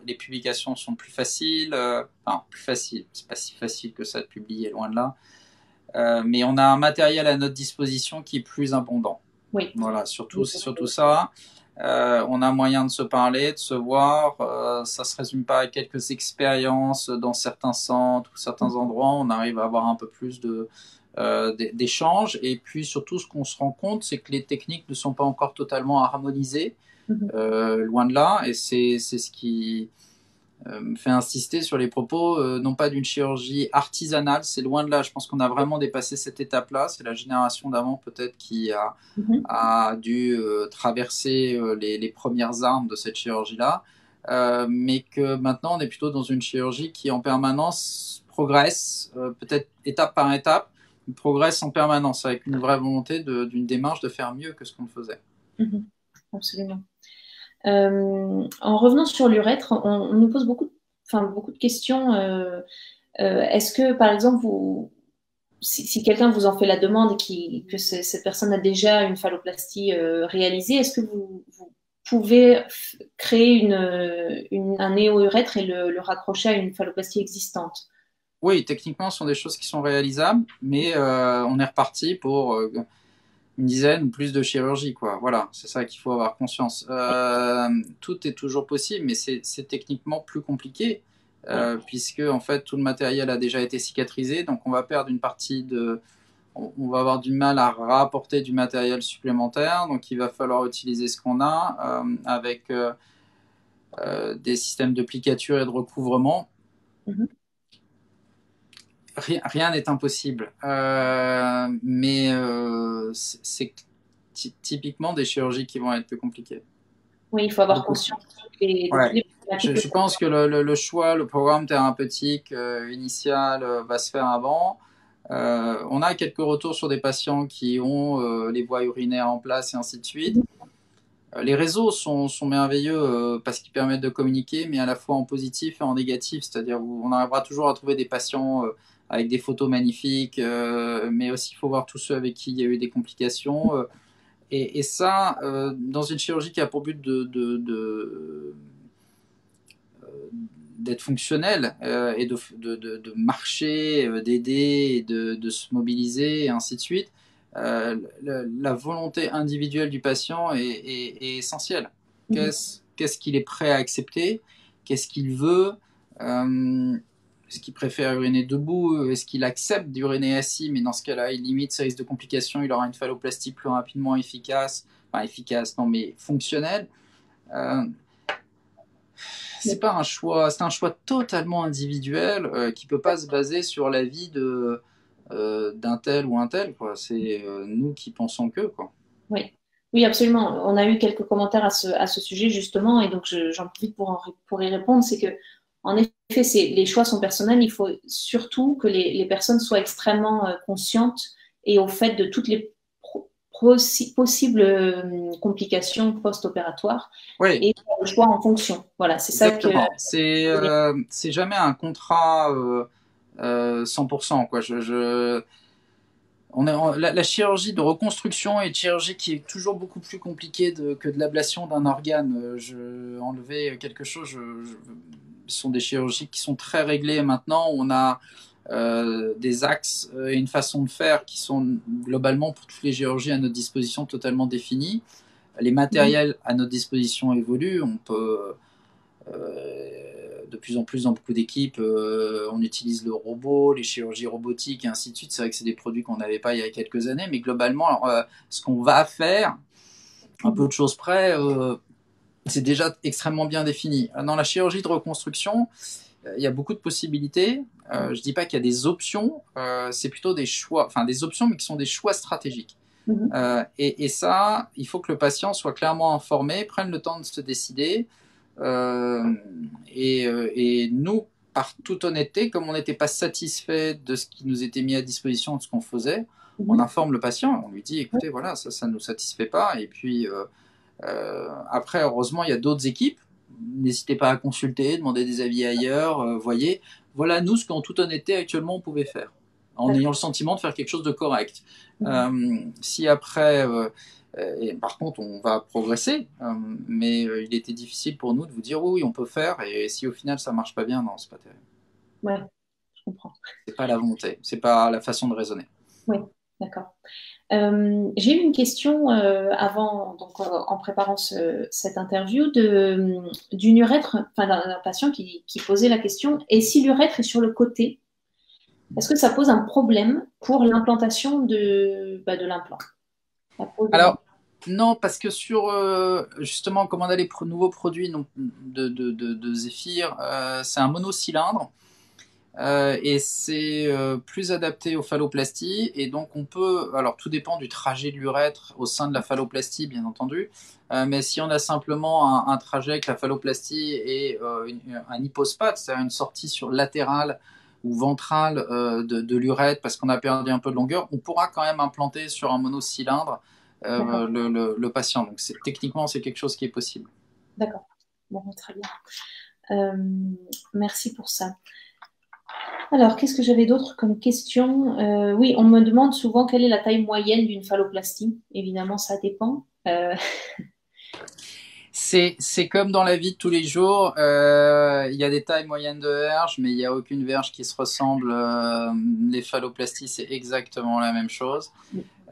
les publications sont plus faciles, enfin plus faciles, c'est pas si facile que ça de publier, loin de là, mais on a un matériel à notre disposition qui est plus abondant. Oui. Voilà, surtout, c'est surtout ça. On a moyen de se parler, de se voir. Ça se résume pas à quelques expériences dans certains centres ou certains endroits. On arrive à avoir un peu plus d'échanges. Et puis surtout, ce qu'on se rend compte, c'est que les techniques ne sont pas encore totalement harmonisées, loin de là. Et c'est ce qui me fait insister sur les propos, non pas d'une chirurgie artisanale, c'est loin de là. Je pense qu'on a vraiment dépassé cette étape-là. C'est la génération d'avant peut-être qui a dû traverser les premières armes de cette chirurgie-là, mais que maintenant on est plutôt dans une chirurgie qui en permanence progresse, peut-être étape par étape, progresse en permanence avec une vraie volonté d'une démarche de faire mieux que ce qu'on faisait. Absolument. En revenant sur l'urètre, on nous pose beaucoup de questions. Est-ce que, par exemple, si quelqu'un vous en fait la demande et que cette personne a déjà une phalloplastie réalisée, est-ce que vous pouvez créer un néo-urètre et le raccrocher à une phalloplastie existante? Oui, techniquement, ce sont des choses qui sont réalisables, mais on est reparti pour une dizaine ou plus de chirurgie, quoi. Voilà, c'est ça qu'il faut avoir conscience. Tout est toujours possible, mais c'est techniquement plus compliqué, puisque en fait tout le matériel a déjà été cicatrisé, donc on va perdre une partie on va avoir du mal à rapporter du matériel supplémentaire, donc il va falloir utiliser ce qu'on a avec des systèmes de plicature et de recouvrement. Rien n'est impossible, mais c'est typiquement des chirurgies qui vont être plus compliquées. Oui, il faut avoir conscience de toutes les problématiques. Je pense que le choix, le programme thérapeutique initial va se faire avant. On a quelques retours sur des patients qui ont les voies urinaires en place et ainsi de suite. Les réseaux sont merveilleux parce qu'ils permettent de communiquer, mais à la fois en positif et en négatif. C'est-à-dire on arrivera toujours à trouver des patients avec des photos magnifiques, mais aussi il faut voir tous ceux avec qui il y a eu des complications. Et ça, dans une chirurgie qui a pour but d'être fonctionnel et de marcher, d'aider, de se mobiliser et ainsi de suite, la volonté individuelle du patient est essentielle. Qu'est-ce qu'il est prêt à accepter? Qu'est-ce qu'il veut? Est-ce qu'il préfère uriner debout? Est-ce qu'il accepte d'uriner assis? Mais dans ce cas-là, il limite ses risques de complications. Il aura une phalloplastie plus rapidement efficace. Enfin, efficace, non, mais fonctionnelle. C'est pas un choix, c'est un choix totalement individuel qui peut pas se baser sur l'avis d'un tel ou un tel, quoi. C'est nous qui pensons que, quoi. Oui. Oui, absolument. On a eu quelques commentaires à ce sujet, justement, et donc j'en profite pour y répondre. C'est que, en effet, les choix sont personnels. Il faut surtout que les personnes soient extrêmement conscientes et au fait de toutes les possibles complications post-opératoires et faire le choix en fonction. Voilà, c'est ça que. C'est jamais un contrat 100%, quoi. La chirurgie de reconstruction est une chirurgie qui est toujours beaucoup plus compliquée que de l'ablation d'un organe. Enlever quelque chose, ce sont des chirurgies qui sont très réglées maintenant. On a des axes et une façon de faire qui sont globalement pour toutes les chirurgies à notre disposition totalement définies. Les matériels à notre disposition évoluent. On peut de plus en plus dans beaucoup d'équipes, on utilise le robot, les chirurgies robotiques et ainsi de suite. C'est vrai que c'est des produits qu'on n'avait pas il y a quelques années, mais globalement, ce qu'on va faire, un peu de choses près, c'est déjà extrêmement bien défini. Dans la chirurgie de reconstruction, il y a beaucoup de possibilités. Je dis pas qu'il y a des options, c'est plutôt des choix, enfin des options, mais qui sont des choix stratégiques. Et ça, il faut que le patient soit clairement informé, prenne le temps de se décider. Et nous, par toute honnêteté, comme on n'était pas satisfait de ce qui nous était mis à disposition, de ce qu'on faisait, on informe le patient, on lui dit écoutez, voilà, ça ne nous satisfait pas. Et puis après, heureusement, il y a d'autres équipes n'hésitez pas à consulter, demander des avis ailleurs, voyez. Voilà, nous, ce qu'en toute honnêteté, actuellement, on pouvait faire, en ayant le sentiment de faire quelque chose de correct. Si après, et par contre, on va progresser, mais il était difficile pour nous de vous dire oui, on peut faire, et si au final ça marche pas bien, non, c'est pas terrible. Ouais, je comprends. C'est pas la volonté, c'est pas la façon de raisonner. Oui, d'accord. J'ai eu une question avant, donc en préparant cette interview, d'une urètre, enfin d'un patient qui posait la question, et si l'urètre est sur le côté, est-ce que ça pose un problème pour l'implantation de l'implant? Alors, non, parce que sur justement, comme on a les nouveaux produits de Zephyr, c'est un monocylindre. Et c'est plus adapté aux phalloplasties, et donc on peut, alors tout dépend du trajet de l'urètre au sein de la phalloplastie bien entendu, mais si on a simplement un trajet avec la phalloplastie et un hypospate, c'est-à-dire une sortie sur latérale ou ventrale de l'urètre parce qu'on a perdu un peu de longueur, on pourra quand même implanter sur un monocylindre le patient, donc techniquement c'est quelque chose qui est possible. D'accord, bon, très bien. Merci pour ça. Alors, qu'est-ce que j'avais d'autre comme question? Oui, on me demande souvent quelle est la taille moyenne d'une phalloplastie. Évidemment, ça dépend. C'est comme dans la vie de tous les jours. Il y a des tailles moyennes de verges, mais il n'y a aucune verge qui se ressemble. Les phalloplasties, c'est exactement la même chose.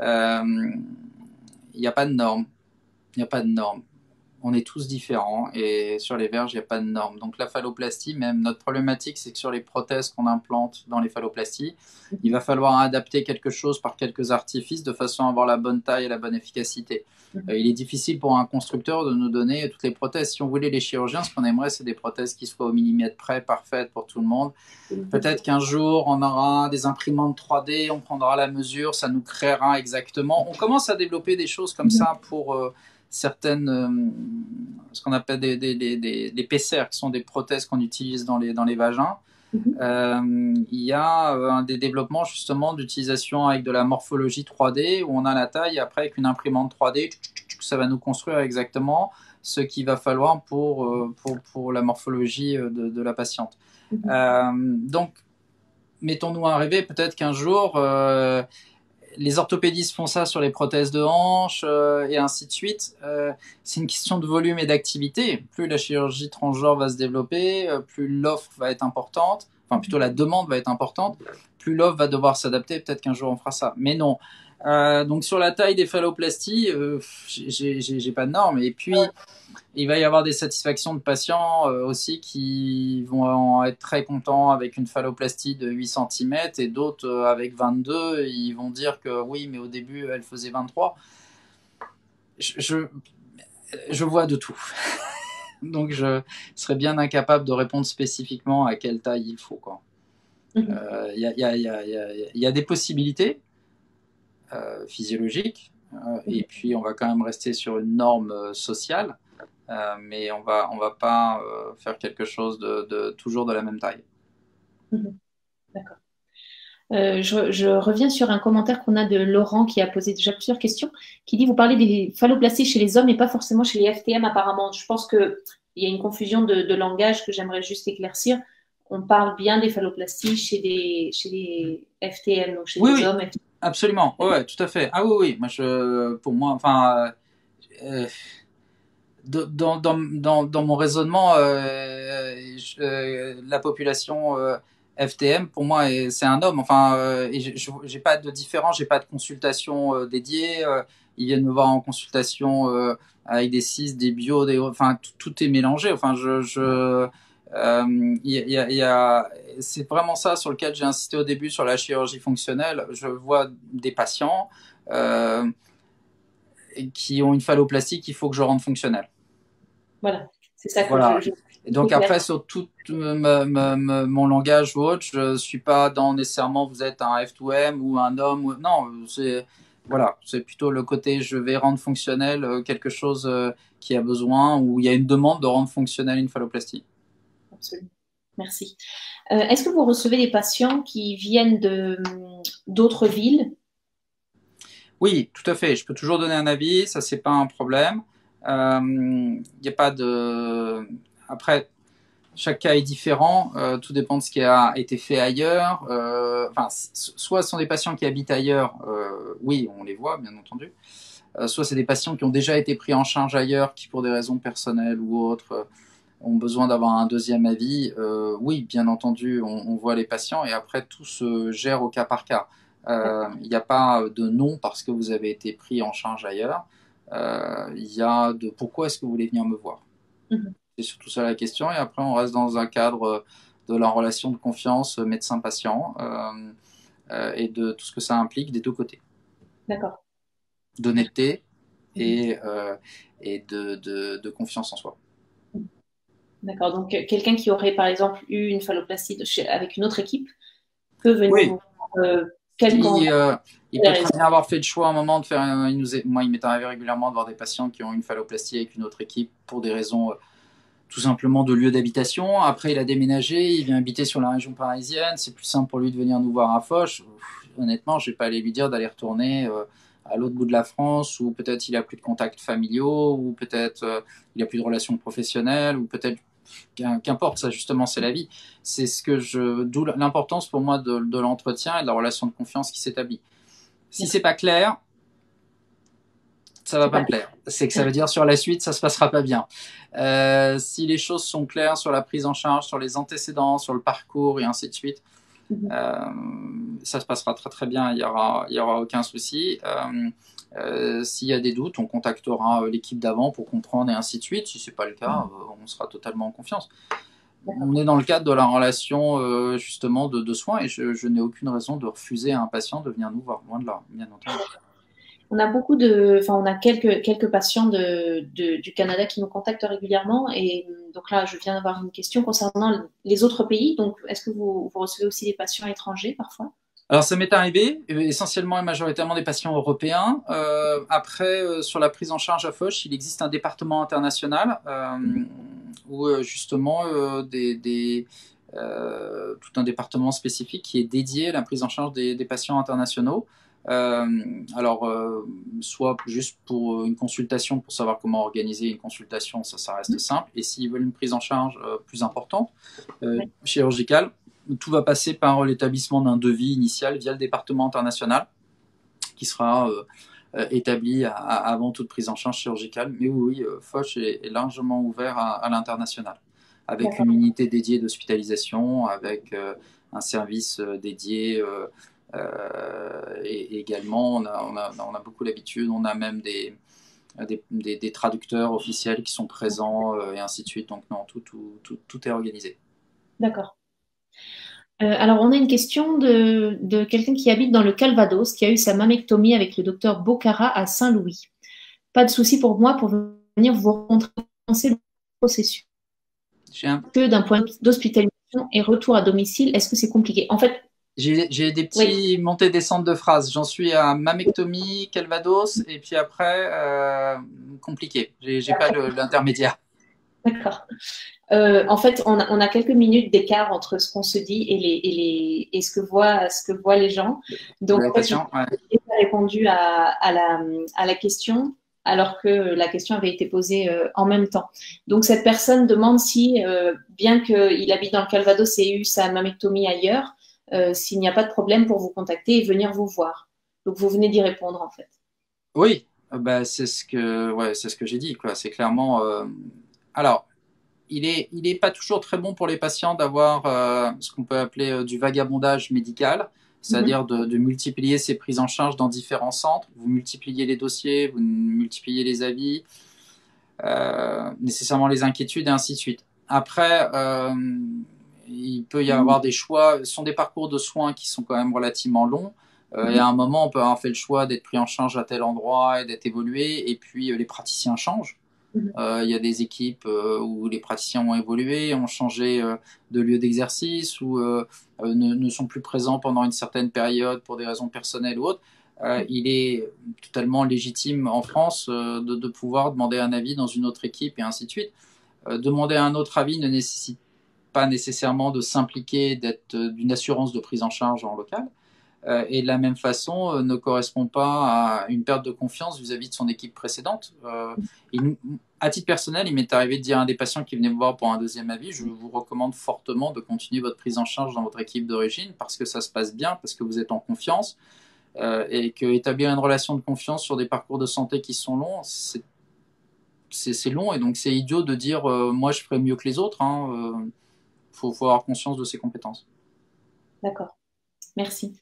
Il n'y a pas de norme. Il n'y a pas de norme. On est tous différents, et sur les verges, il n'y a pas de norme. Donc la phalloplastie, même notre problématique, c'est que sur les prothèses qu'on implante dans les phalloplasties, il va falloir adapter quelque chose par quelques artifices de façon à avoir la bonne taille et la bonne efficacité. Il est difficile pour un constructeur de nous donner toutes les prothèses. Si on voulait les chirurgiens, ce qu'on aimerait, c'est des prothèses qui soient au millimètre près, parfaites pour tout le monde. Peut-être qu'un jour, on aura des imprimantes 3D, on prendra la mesure, ça nous créera exactement. On commence à développer des choses comme ça pour certaines, ce qu'on appelle des PCR, qui sont des prothèses qu'on utilise dans les vagins. Il y a des développements justement d'utilisation avec de la morphologie 3D, où on a la taille, et après avec une imprimante 3D, ça va nous construire exactement ce qu'il va falloir pour la morphologie de la patiente. Donc, mettons-nous à rêver, peut-être qu'un jour, les orthopédistes font ça sur les prothèses de hanche et ainsi de suite. C'est une question de volume et d'activité. Plus la chirurgie transgenre va se développer, plus l'offre va être importante, enfin plutôt la demande va être importante, plus l'offre va devoir s'adapter. Peut-être qu'un jour on fera ça. Mais non. Donc sur la taille des phalloplasties, j'ai pas de normes. Et puis il va y avoir des satisfactions de patients aussi qui vont être très contents avec une phalloplastie de 8 cm, et d'autres avec 22, ils vont dire que oui, mais au début, elle faisait 23. Je vois de tout. Donc, je serais bien incapable de répondre spécifiquement à quelle taille il faut. Il y a des possibilités physiologiques, et puis on va quand même rester sur une norme sociale. Mais on va pas faire quelque chose de toujours de la même taille. D'accord. Je reviens sur un commentaire qu'on a de Laurent qui a posé déjà plusieurs questions, qui dit, vous parlez des phalloplasties chez les hommes et pas forcément chez les FTM apparemment. Je pense qu'il y a une confusion de langage que j'aimerais juste éclaircir. On parle bien des phalloplasties chez les FTM, donc chez les hommes. Absolument, ouais, tout à fait. Ah oui, pour moi, enfin, dans mon raisonnement, la population FTM, pour moi, c'est un homme. Enfin, et j'ai pas de différence, j'ai pas de consultation dédiée. Ils viennent me voir en consultation avec des cis, des bio, enfin, tout est mélangé. Enfin, c'est vraiment ça sur lequel j'ai insisté au début sur la chirurgie fonctionnelle. Je vois des patients qui ont une phalloplastie qu'il faut que je rende fonctionnelle. Voilà, c'est ça que voilà. Et donc après, sur tout mon langage ou autre, je ne suis pas dans nécessairement vous êtes un F2M ou un homme. Non, c'est plutôt le côté je vais rendre fonctionnel quelque chose qui a besoin, ou il y a une demande de rendre fonctionnel une phalloplastie. Absolument. Merci. Est-ce que vous recevez des patients qui viennent d'autres villes? Oui, tout à fait. Je peux toujours donner un avis, ça c'est pas un problème. Il n'y a pas de après, chaque cas est différent, tout dépend de ce qui a été fait ailleurs. Enfin, soit ce sont des patients qui habitent ailleurs, oui, on les voit, bien entendu. Soit c'est des patients qui ont déjà été pris en charge ailleurs, qui pour des raisons personnelles ou autres ont besoin d'avoir un deuxième avis. Oui, bien entendu, on voit les patients et après tout se gère au cas par cas. Il n'y a pas de non parce que vous avez été pris en charge ailleurs. Il y a de pourquoi est-ce que vous voulez venir me voir. C'est surtout ça la question. Et après, on reste dans un cadre de la relation de confiance médecin-patient et de tout ce que ça implique des deux côtés. D'accord. D'honnêteté et de confiance en soi. D'accord. Donc, quelqu'un qui aurait, par exemple, eu une phalloplastie avec une autre équipe peut venir Oui. vous voir, il peut très bien avoir fait le choix à un moment de faire. Moi, il m'est arrivé régulièrement de voir des patients qui ont une phalloplastie avec une autre équipe pour des raisons tout simplement de lieu d'habitation. Après, il a déménagé, il vient habiter sur la région parisienne. C'est plus simple pour lui de venir nous voir à Foch. Honnêtement, je vais pas aller lui dire d'aller retourner à l'autre bout de la France, ou peut-être il a plus de contacts familiaux, ou peut-être il a plus de relations professionnelles, ou peut-être qu'importe, ça justement c'est la vie. C'est ce que d'où l'importance pour moi de l'entretien et de la relation de confiance qui s'établit. Si c'est pas clair, ça va pas me plaire. C'est que ça veut dire sur la suite, ça se passera pas bien. Si les choses sont claires sur la prise en charge, sur les antécédents, sur le parcours et ainsi de suite, ça se passera très très bien. Il y aura aucun souci. S'il y a des doutes, on contactera l'équipe d'avant pour comprendre et ainsi de suite. Si c'est pas le cas, on sera totalement en confiance. On est dans le cadre de la relation justement de soins et je n'ai aucune raison de refuser à un patient de venir nous voir. Loin de là, bien entendu. On a on a quelques patients du Canada qui nous contactent régulièrement. Et donc là, je viens d'avoir une question concernant les autres pays. Donc, est-ce que vous recevez aussi des patients étrangers parfois? Alors, ça m'est arrivé, essentiellement et majoritairement des patients européens. Après, sur la prise en charge à Foch, il existe un département international où justement tout un département spécifique qui est dédié à la prise en charge des patients internationaux. Soit juste pour une consultation, pour savoir comment organiser une consultation, ça reste simple. Et s'ils veulent une prise en charge plus importante, chirurgicale, tout va passer par l'établissement d'un devis initial via le département international qui sera établi avant toute prise en charge chirurgicale. Mais oui, Foch est largement ouvert à l'international, avec une unité dédiée d'hospitalisation, avec un service dédié. Et également, on a beaucoup l'habitude, on a même des traducteurs officiels qui sont présents et ainsi de suite. Donc non, tout est organisé. D'accord. Alors, on a une question de quelqu'un qui habite dans le Calvados, qui a eu sa mammectomie avec le docteur Bocara à Saint-Louis. Pas de souci pour moi pour venir vous rencontrer le processus. Que d'un point d'hospitalisation et retour à domicile, est-ce que c'est compliqué? En fait, j'ai des petits montées descentes de phrases. J'en suis à mammectomie, Calvados, et puis après, compliqué. J'ai pas l'intermédiaire. D'accord. En fait, on a quelques minutes d'écart entre ce qu'on se dit et ce que voient les gens. Donc, en fait, j'ai répondu à la question alors que la question avait été posée en même temps. Donc, cette personne demande si, bien qu'il habite dans le Calvados et ait eu sa mammectomie ailleurs, s'il n'y a pas de problème pour vous contacter et venir vous voir. Donc, vous venez d'y répondre, en fait. Oui, c'est ce que j'ai dit, quoi. C'est clairement. Alors, il est pas toujours très bon pour les patients d'avoir ce qu'on peut appeler du vagabondage médical, c'est-à-dire de multiplier ces prises en charge dans différents centres. Vous multipliez les dossiers, vous multipliez les avis, nécessairement les inquiétudes et ainsi de suite. Après, il peut y avoir des choix. Ce sont des parcours de soins qui sont quand même relativement longs. Et à un moment, on peut avoir fait le choix d'être pris en charge à tel endroit et d'être évolué, et puis les praticiens changent. Il y a des équipes où les praticiens ont évolué, ont changé de lieu d'exercice ou ne sont plus présents pendant une certaine période pour des raisons personnelles ou autres. Il est totalement légitime en France de pouvoir demander un avis dans une autre équipe et ainsi de suite. Demander un autre avis ne nécessite pas nécessairement de s'impliquer, d'être d'une assurance de prise en charge en local. et de la même façon ne correspond pas à une perte de confiance vis-à-vis de son équipe précédente. À titre personnel, il m'est arrivé de dire à un des patients qui venait me voir pour un deuxième avis, je vous recommande fortement de continuer votre prise en charge dans votre équipe d'origine parce que ça se passe bien, parce que vous êtes en confiance, et que établir une relation de confiance sur des parcours de santé qui sont longs, c'est long, et donc c'est idiot de dire moi je ferai mieux que les autres. Faut avoir conscience de ses compétences. D'accord, merci.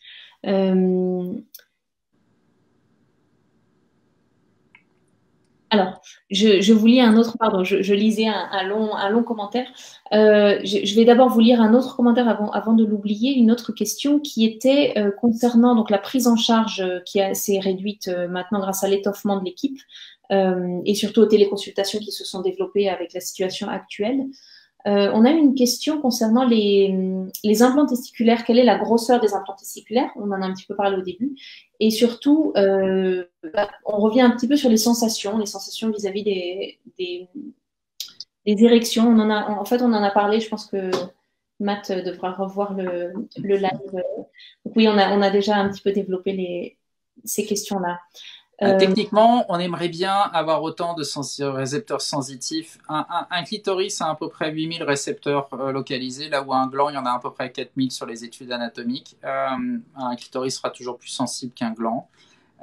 Alors, je vous lis un autre, pardon, je lisais un long commentaire. Je vais d'abord vous lire un autre commentaire avant de l'oublier, une autre question qui était concernant donc la prise en charge qui s'est réduite maintenant grâce à l'étoffement de l'équipe et surtout aux téléconsultations qui se sont développées avec la situation actuelle. On a eu une question concernant les implants testiculaires. Quelle est la grosseur des implants testiculaires? On en a un petit peu parlé au début. Et surtout, on revient un petit peu sur les sensations vis-à-vis des érections. En fait, on en a parlé. Je pense que Matt devra revoir le live. Donc oui, on a déjà un petit peu développé ces questions-là. Techniquement, on aimerait bien avoir autant de récepteurs sensitifs. Un clitoris a à peu près 8000 récepteurs localisés, là où un gland, il y en a à peu près 4000 sur les études anatomiques. Un clitoris sera toujours plus sensible qu'un gland.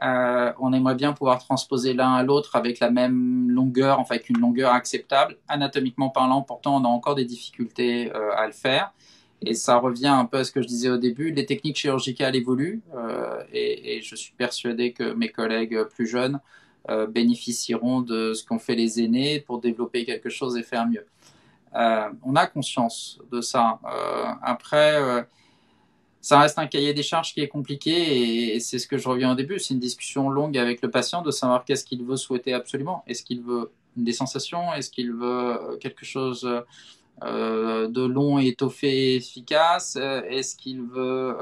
On aimerait bien pouvoir transposer l'un à l'autre avec la même longueur, enfin avec une longueur acceptable. Anatomiquement parlant, pourtant, on a encore des difficultés à le faire. Et ça revient un peu à ce que je disais au début, les techniques chirurgicales évoluent et je suis persuadé que mes collègues plus jeunes bénéficieront de ce qu'ont fait les aînés pour développer quelque chose et faire mieux. On a conscience de ça. Après, ça reste un cahier des charges qui est compliqué et c'est ce que je reviens au début, c'est une discussion longue avec le patient de savoir qu'est-ce qu'il veut souhaiter absolument. Est-ce qu'il veut des sensations? Est-ce qu'il veut quelque chose de long et étoffé et efficace? Est-ce qu'il veut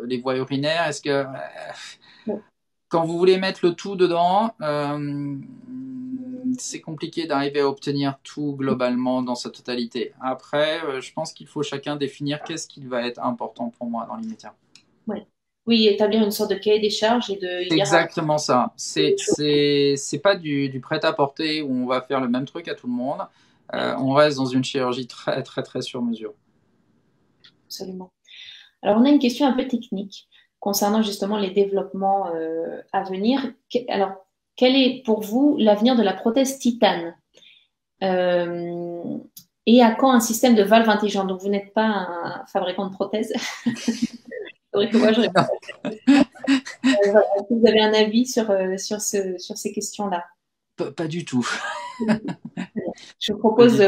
les voies urinaires? Est-ce que quand vous voulez mettre le tout dedans, c'est compliqué d'arriver à obtenir tout globalement dans sa totalité. Après, je pense qu'il faut chacun définir qu'est-ce qui va être important pour moi dans l'immédiat. Ouais. Oui, établir une sorte de cahier des charges et de. C'est exactement ça. C'est pas du prêt-à-porter où on va faire le même truc à tout le monde. On reste dans une chirurgie très, très, très sur mesure. Absolument. Alors, on a une question un peu technique concernant justement les développements à venir. Alors, quel est pour vous l'avenir de la prothèse titane et à quand un système de valve intelligente? Donc, vous n'êtes pas un fabricant de prothèses. Il faudrait que moi, je réponde. Est-ce que vous avez un avis sur ces questions-là? Pas du tout. Je vous propose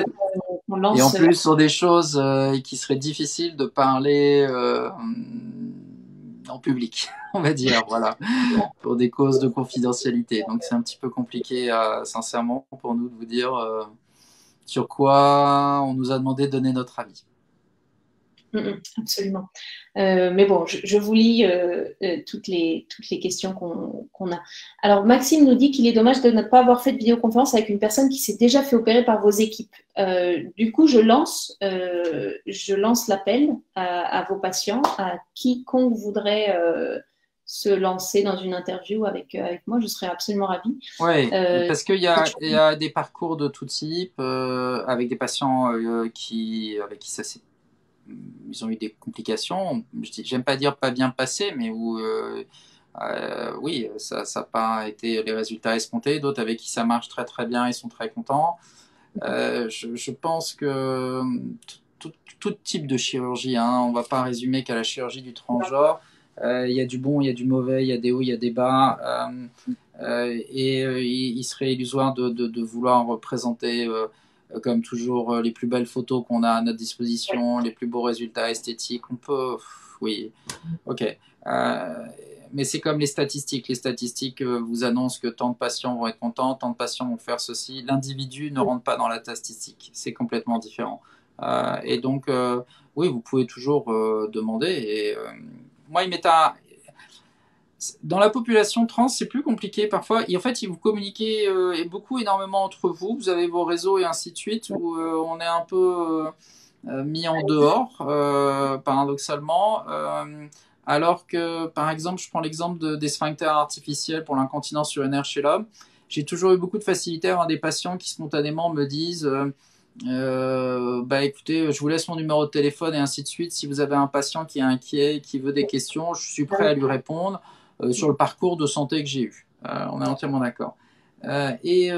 qu'on lance. Et en plus, sur des choses qui seraient difficiles de parler en public, on va dire, voilà, pour des causes de confidentialité. Donc, c'est un petit peu compliqué, sincèrement, pour nous de vous dire sur quoi on nous a demandé de donner notre avis. Absolument. Mais bon, je vous lis toutes les questions qu'on a. Alors, Maxime nous dit qu'il est dommage de ne pas avoir fait de vidéoconférence avec une personne qui s'est déjà fait opérer par vos équipes. Du coup, je lance l'appel à vos patients, à quiconque voudrait se lancer dans une interview avec moi. Je serais absolument ravie. Oui, parce qu'il y a des parcours de tout type avec des patients avec qui ça s'est ils ont eu des complications, j'aime pas dire pas bien passé, mais où oui, ça n'a pas été les résultats escomptés, d'autres avec qui ça marche très très bien, ils sont très contents. Je pense que tout type de chirurgie, on va pas résumer qu'à la chirurgie du transgenre, il y a du bon, il y a du mauvais, il y a des hauts, il y a des bas, il serait illusoire de vouloir représenter comme toujours les plus belles photos qu'on a à notre disposition, les plus beaux résultats esthétiques. On peut, oui, ok. Mais c'est comme les statistiques. Les statistiques vous annoncent que tant de patients vont être contents, tant de patients vont faire ceci. L'individu ne rentre pas dans la statistique. C'est complètement différent. Et donc, oui, vous pouvez toujours demander. Et moi, il m'est dans la population trans, c'est plus compliqué parfois. Et en fait, vous communiquez énormément entre vous. Vous avez vos réseaux et ainsi de suite, où on est un peu mis en dehors, paradoxalement. Alors que, par exemple, je prends l'exemple des sphincters artificiels pour l'incontinence urinaire chez l'homme. J'ai toujours eu beaucoup de facilité à avoir des patients qui spontanément me disent bah écoutez, je vous laisse mon numéro de téléphone et ainsi de suite. Si vous avez un patient qui est inquiet, qui veut des questions, je suis prêt à lui répondre sur le parcours de santé que j'ai eu. On est entièrement d'accord. Et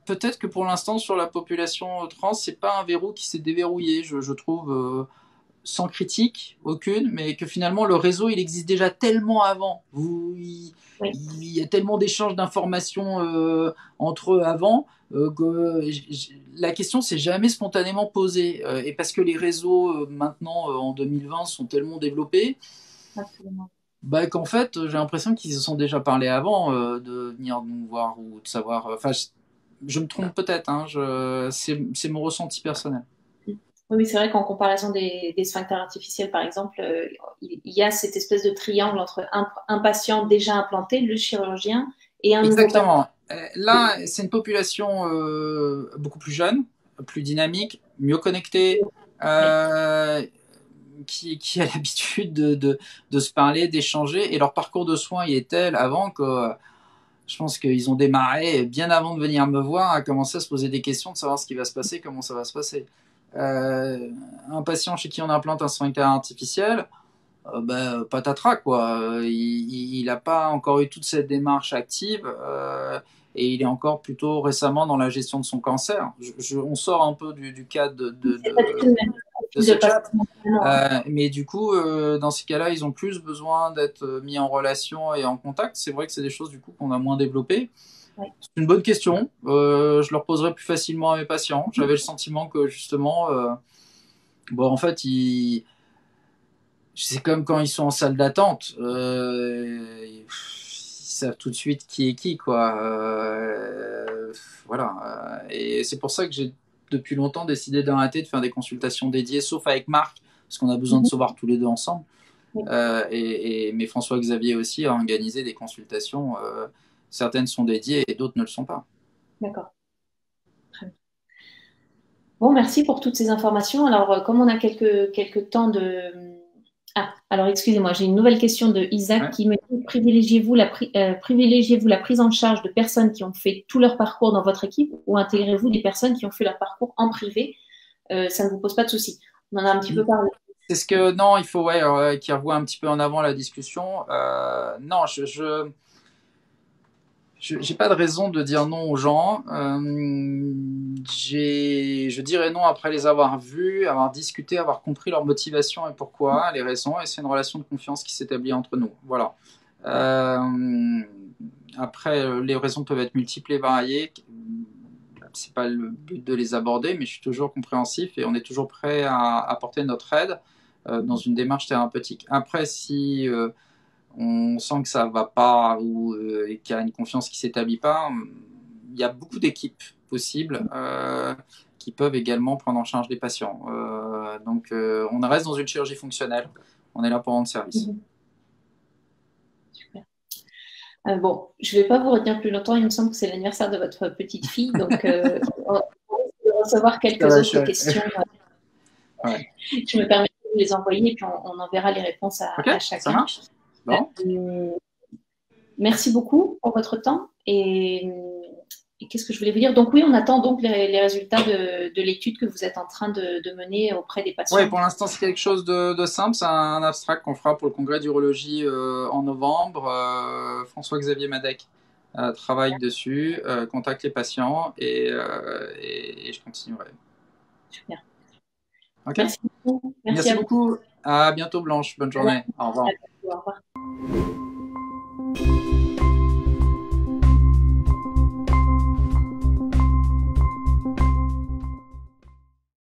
peut-être que pour l'instant, sur la population trans, c'est pas un verrou qui s'est déverrouillé, je trouve, sans critique aucune, mais que finalement le réseau il existe déjà tellement avant. Il y a tellement d'échanges d'informations entre eux avant que la question s'est jamais spontanément posée. Et parce que les réseaux maintenant en 2020 sont tellement développés, Absolument. bah, qu'en fait j'ai l'impression qu'ils se sont déjà parlé avant de venir nous voir ou de savoir. Enfin, je me trompe peut-être, hein, c'est mon ressenti personnel. Oui, c'est vrai qu'en comparaison des sphincters artificiels, par exemple, il y a cette espèce de triangle entre un patient déjà implanté, le chirurgien, et un nouveau patient. Exactement. Là, c'est une population beaucoup plus jeune, plus dynamique, mieux connectée, euh, qui a l'habitude de se parler, d'échanger, et leur parcours de soins il est tel avant que je pense qu'ils ont démarré bien avant de venir me voir, à commencer à se poser des questions, de savoir ce qui va se passer, comment ça va se passer. Un patient chez qui on implante un sphincter artificiel, ben, patatras quoi. Il n'a pas encore eu toute cette démarche active et il est encore plutôt récemment dans la gestion de son cancer. On sort un peu du cadre C'est pas du tout le même de profil ce de chat, patient. mais du coup, dans ces cas-là, ils ont plus besoin d'être mis en relation et en contact. C'est vrai que c'est des choses du coup qu'on a moins développées. Ouais. C'est une bonne question. Je leur poserai plus facilement à mes patients. J'avais le sentiment que justement, bon, en fait, c'est comme quand ils sont en salle d'attente. Ils savent tout de suite qui est qui, quoi. Voilà. Et c'est pour ça que j'ai depuis longtemps décidé d'arrêter de faire des consultations dédiées, sauf avec Marc, parce qu'on a besoin de se voir tous les deux ensemble. Mais François-Xavier aussi a organisé des consultations. Certaines sont dédiées et d'autres ne le sont pas. D'accord. Très bien. Bon, merci pour toutes ces informations. Alors, comme on a quelques temps de... Ah, alors excusez-moi, j'ai une nouvelle question de Isaac Ouais. qui me dit privilégiez-vous la prise en charge de personnes qui ont fait tout leur parcours dans votre équipe ou intégrez-vous des personnes qui ont fait leur parcours en privé? Ça ne vous pose pas de soucis. On en a un petit peu parlé. C'est ce que non, il faut qu'il revoie un petit peu en avant la discussion. Non, j'ai pas de raison de dire non aux gens. Je dirais non après les avoir vus, avoir discuté, avoir compris leur motivation et pourquoi, les raisons, et c'est une relation de confiance qui s'établit entre nous. Voilà. Après, les raisons peuvent être multiples et variées. C'est pas le but de les aborder, mais je suis toujours compréhensif et on est toujours prêt à apporter notre aide dans une démarche thérapeutique. Après, si on sent que ça va pas ou qu'il y a une confiance qui s'établit pas, il y a beaucoup d'équipes possibles qui peuvent également prendre en charge les patients. Donc on reste dans une chirurgie fonctionnelle. On est là pour rendre service. Super. Bon, je ne vais pas vous retenir plus longtemps. Il me semble que c'est l'anniversaire de votre petite fille, donc on va recevoir quelques autres questions. Ouais. Je me permets de vous les envoyer et puis on enverra les réponses à chacun. Ça marche. Bon. Merci beaucoup pour votre temps et qu'est-ce que je voulais vous dire? Donc oui, on attend donc les résultats de l'étude que vous êtes en train de mener auprès des patients. Oui, pour l'instant, c'est quelque chose de simple. C'est un abstract qu'on fera pour le congrès d'urologie en novembre. François-Xavier Madec travaille dessus, contacte les patients et je continuerai. Super. Okay. Merci beaucoup. Merci beaucoup. À bientôt, Blanche. Bonne journée. Au revoir. Au revoir.